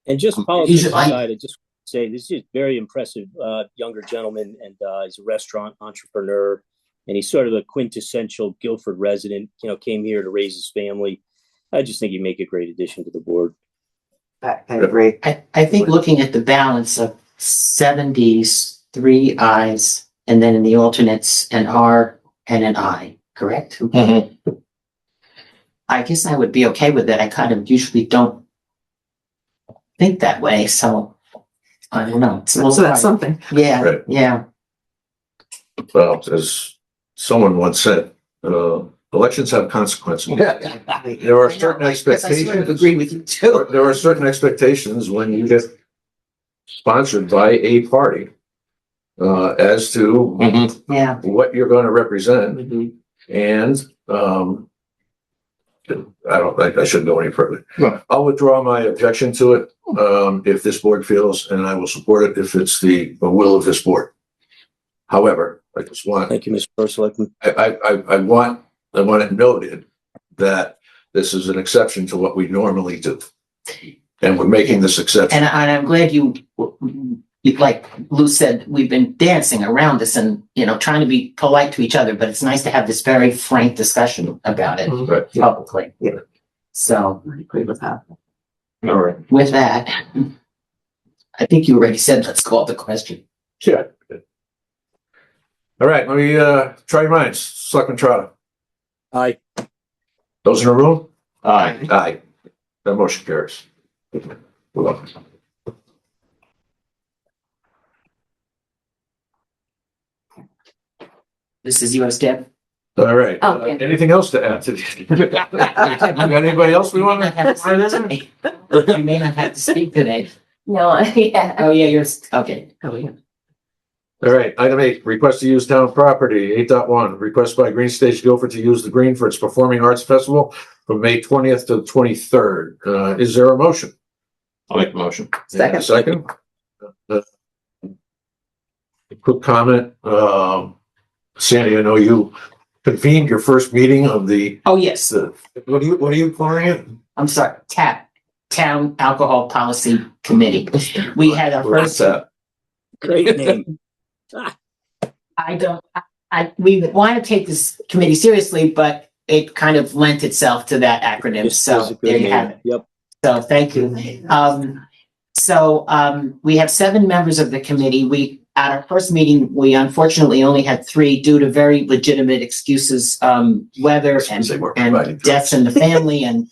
And just politics aside, I just say this is very impressive younger gentleman, and he's a restaurant entrepreneur, and he's sort of a quintessential Guilford resident, came here to raise his family. I just think you make a great addition to the board. I agree. I think looking at the balance of 70s, 3 ayes, and then in the alternates, an R and an I, correct? I guess I would be okay with that. I kind of usually don't think that way, so I don't know. So that's something. Yeah, Right. yeah. Well, as someone once said, elections have consequences. There are certain expectations. I sort of agree with you too. There are certain expectations when you get sponsored by a party as to what you're going to represent. And I don't think I should go any further. No. I'll withdraw my objection to it, if this board feels, and I will support it if it's the will of this board. However, I just want, Thank you, Mr. First Selectman. I want it noted that this is an exception to what we normally do. And we're making this exception. And I'm glad you, like Lou said, we've been dancing around this and, you know, trying to be polite to each other, but it's nice to have this very frank discussion about it Right. publicly. Yeah. So I agree with that. All right. with that, I think you already said, let's call the question. Yeah. All right, let me, try your minds. Selectman Trotter. Aye. Those in the room? Aye. Aye. That motion carries. Well, This is yours, Deb. all right. Oh, yeah. Anything else to add to this? Got anybody else we want to? You may not have to speak today. No, yeah. Oh, yeah, yours, okay. Oh, yeah. All right, item 8, request to use town property. 8.1, request by Green Stage Guilford to use the green for its Performing Arts Festival from May 20th to 23rd. Is there a motion? I'll make the motion. Second. Second. A quick comment. Sandy, I know you convened your first meeting of the, Oh, yes, what are you calling it? I'm sorry, Town Alcohol Policy Committee. We had our What's first, that? Great name. we want to take this committee seriously, but it kind of lent itself to that acronym, This is so a good there you name. have it. Yep. So thank you. We have 7 members of the committee. At our first meeting, we unfortunately only had 3 due to very legitimate excuses, weather and deaths in the family and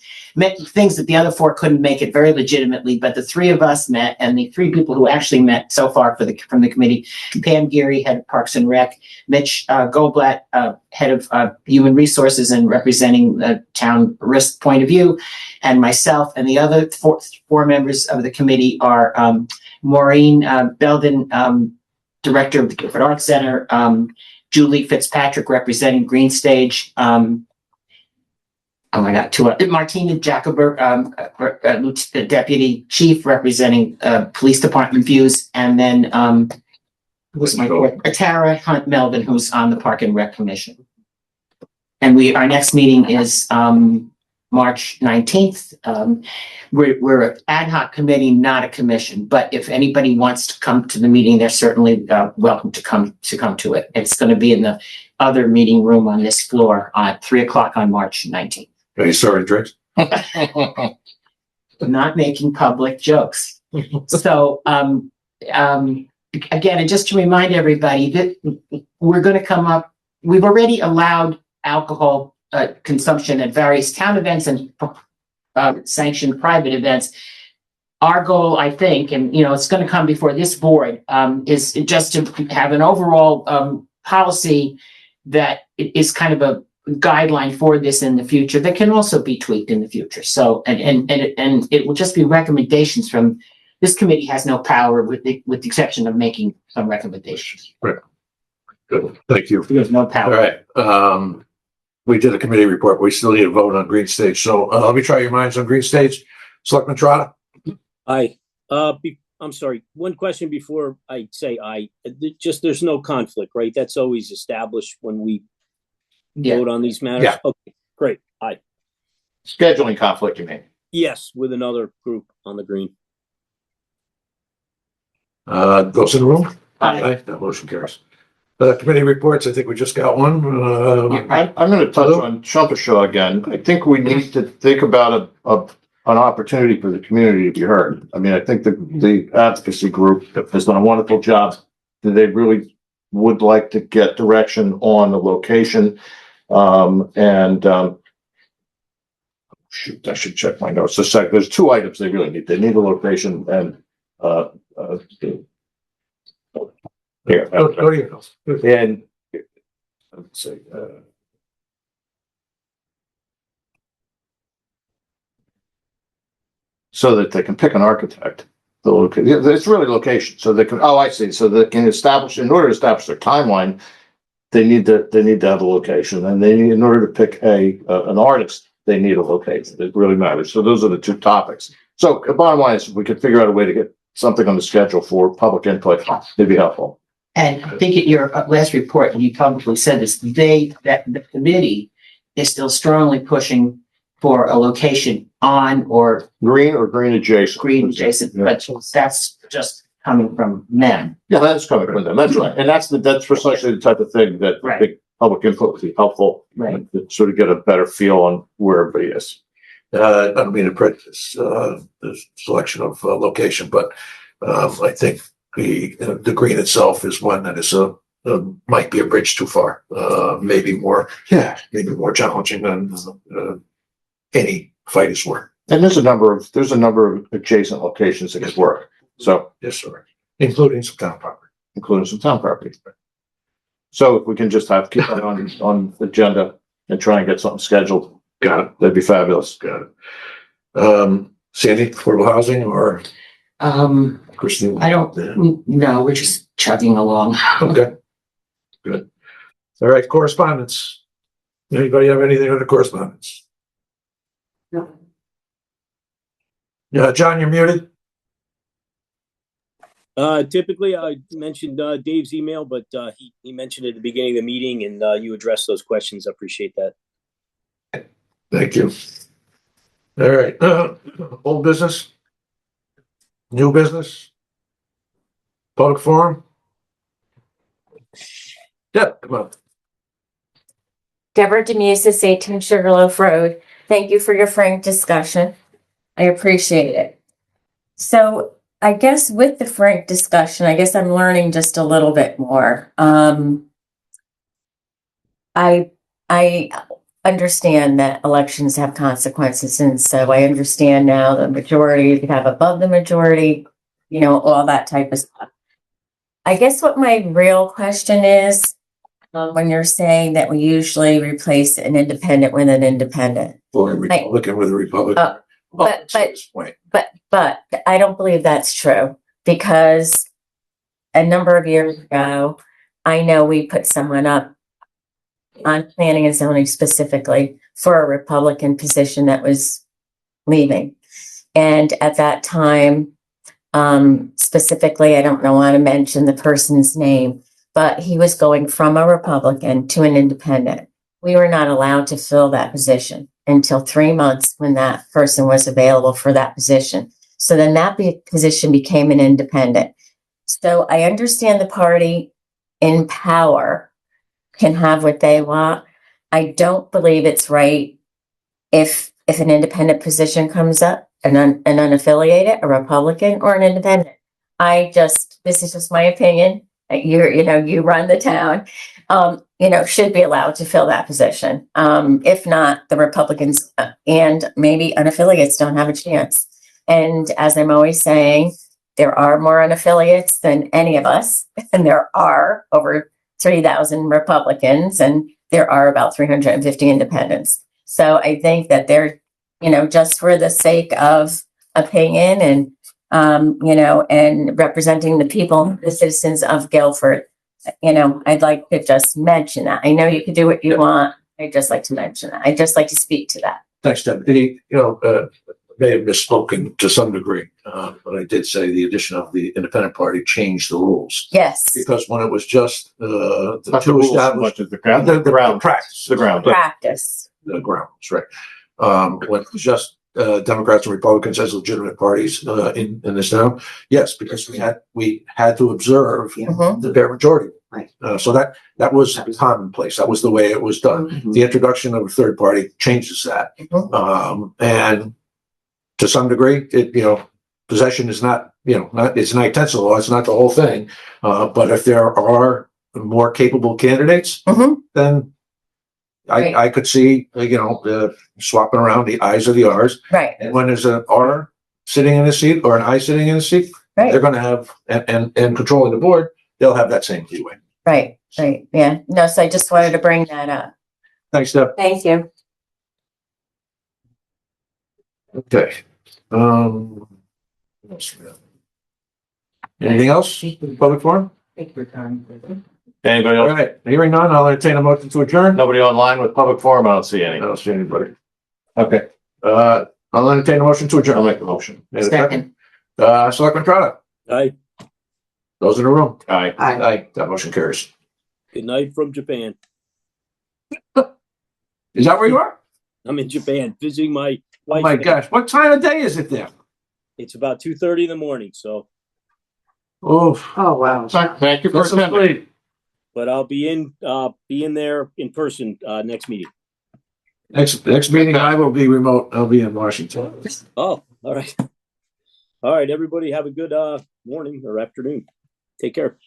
things that the other 4 couldn't make it very legitimately. But the 3 of us met, and the 3 people who actually met so far from the committee: Pam Geary, head of Parks and Rec; Mitch Goldblatt, head of Human Resources and representing the town risk point of view; and myself. And the other 4 members of the committee are Maureen Belden, director of the Guilford Arts Center; Julie Fitzpatrick, representing Green Stage; Martina Jacobert, deputy chief, representing police department views; and then who's my fourth? Tara Hunt Melvin, who's on the Park and Rec Commission. And our next meeting is March 19th. We're an ad hoc committee, not a commission, but if anybody wants to come to the meeting, they're certainly welcome to come to it. It's going to be in the other meeting room on this floor at 3:00 on March 19th. Are you serving drinks? Not making public jokes. So, again, and just to remind everybody that we're going to come up, we've already allowed alcohol consumption at various town events and sanctioned private events. Our goal, I think, and it's going to come before this board, is just to have an overall policy that is kind of a guideline for this in the future that can also be tweaked in the future. So, and it will just be recommendations from this committee. Has no power with the exception of making some recommendations. Right. Good. Thank you. There's no power. All right. We did a committee report. We still need a vote on Green Stage. So let me try your minds on Green Stage. Selectman Trotter. Aye. I'm sorry. One question before I say aye. Just there's no conflict, right? That's always established when we vote on these matters. Yeah. Okay, great. Aye. Scheduling conflict, you mean? Yes, with another group on the green. Those in the room? Aye. That motion carries. Committee reports. I think we just got one. I'm going to touch on Shumpershaw again. I think we need to think about an opportunity for the community to be heard. I mean, I think the advocacy group has done a wonderful job. They really would like to get direction on the location. Shoot, I should check my notes. There's 2 items they really need. They need a location and here. Go to your notes. And let's see. So that they can pick an architect. It's really location. So they can. Oh, I see. So they can establish. In order to establish their timeline, they need to have a location, and they need, in order to pick an artist, they need a location. It really matters. So those are the two topics. So the bottom line is, if we could figure out a way to get something on the schedule for public input, it'd be helpful. And I think at your last report, you probably said this, that the committee is still strongly pushing for a location on or Green or green adjacent. green adjacent, Yeah. but that's just coming from them. Yeah, that's coming from them. That's right. And that's precisely the type of thing that I think public input would be helpful. Right. To sort of get a better feel on where everybody is. I don't mean to prejudice, the selection of location, but, I think the green itself is one that is might be a bridge too far, maybe more challenging than, any fight is worth. And there's a number of adjacent locations that could work. So. Yes, sir. Including some town property. So if we can just keep that on the agenda and try and get something scheduled. Got it. That'd be fabulous. Got it. Sandy, affordable housing or Christine? I don't, no, we're just chugging along. Okay. Good. All right, correspondence. Anybody have anything under correspondence? No. Yeah, John, you're muted. Typically, I mentioned Dave's email, but he mentioned it at the beginning of the meeting, and you addressed those questions. I appreciate that. Thank you. All right, old business? New business? Public forum? Yeah, come on. Deborah Demusis, 18 Sugarloaf Road. Thank you for your frank discussion. I appreciate it. So I guess with the frank discussion, I guess I'm learning just a little bit more. I understand that elections have consequences, and so I understand now the majority, you could have above the majority, you know, all that type of stuff. I guess what my real question is, when you're saying that we usually replace an independent with an independent. Or a Republican with a Republican. But I don't believe that's true, because a number of years ago, I know we put someone up on planning and zoning specifically for a Republican position that was leaving. And at that time, specifically, I don't want to mention the person's name, but he was going from a Republican to an independent. We were not allowed to fill that position until 3 months when that person was available for that position. So then that position became an independent. So I understand the party in power can have what they want. I don't believe it's right if an independent position comes up, an unaffiliated, a Republican or an independent. This is just my opinion. You run the town, should be allowed to fill that position. If not, the Republicans and maybe unaffiliates don't have a chance. And as I'm always saying, there are more unaffiliates than any of us, and there are over 3,000 Republicans, and there are about 350 independents. So I think that they're, just for the sake of opinion and, and representing the people, the citizens of Guilford, I'd like to just mention that. I know you can do what you want. I'd just like to mention that. I'd just like to speak to that. Thanks, Deb. May have misspoken to some degree, but I did say the addition of the independent party changed the rules. Yes. Because when it was just the Not the two rules so established, much as the ground practice, the ground. Practice. the grounds, right? When it was just Democrats and Republicans as legitimate parties in this town, yes, because we had to observe the bare majority. Right. So that was commonplace. That was the way it was done. The introduction of a third party changes that, and to some degree, possession is not it's 9/10 of the law. It's not the whole thing. But if there are more capable candidates, then I could see, swapping around the I's or the R's. Right. And when there's an R sitting in a seat or an I sitting in a seat, they're going to have, and controlling the board, they'll have that same leeway. Right. Yeah. No, so I just wanted to bring that up. Thanks, Deb. Thank you. Okay. What else we got? Anything else? Public forum? Anybody All else? right. Hearing none, I'll entertain a motion to adjourn. Nobody online with public forum? I don't see any. I don't see anybody. Okay, I'll entertain a motion to I'll adjourn. make the motion. And a second. Selectman Trotter, Aye. those in the room? Aye. Aye, that motion carries. Good night from Japan. Is that where you are? I'm in Japan visiting my Oh wife. my gosh, what time of day is it there? It's about 2:30 in the morning, so, Oof. Oh, wow. Thank you for That's some attending. sleep. but I'll be in there in person, next meeting. Next meeting, I will be remote. I'll be in Washington. Oh, all right. All right, everybody have a good, morning or afternoon. Take care.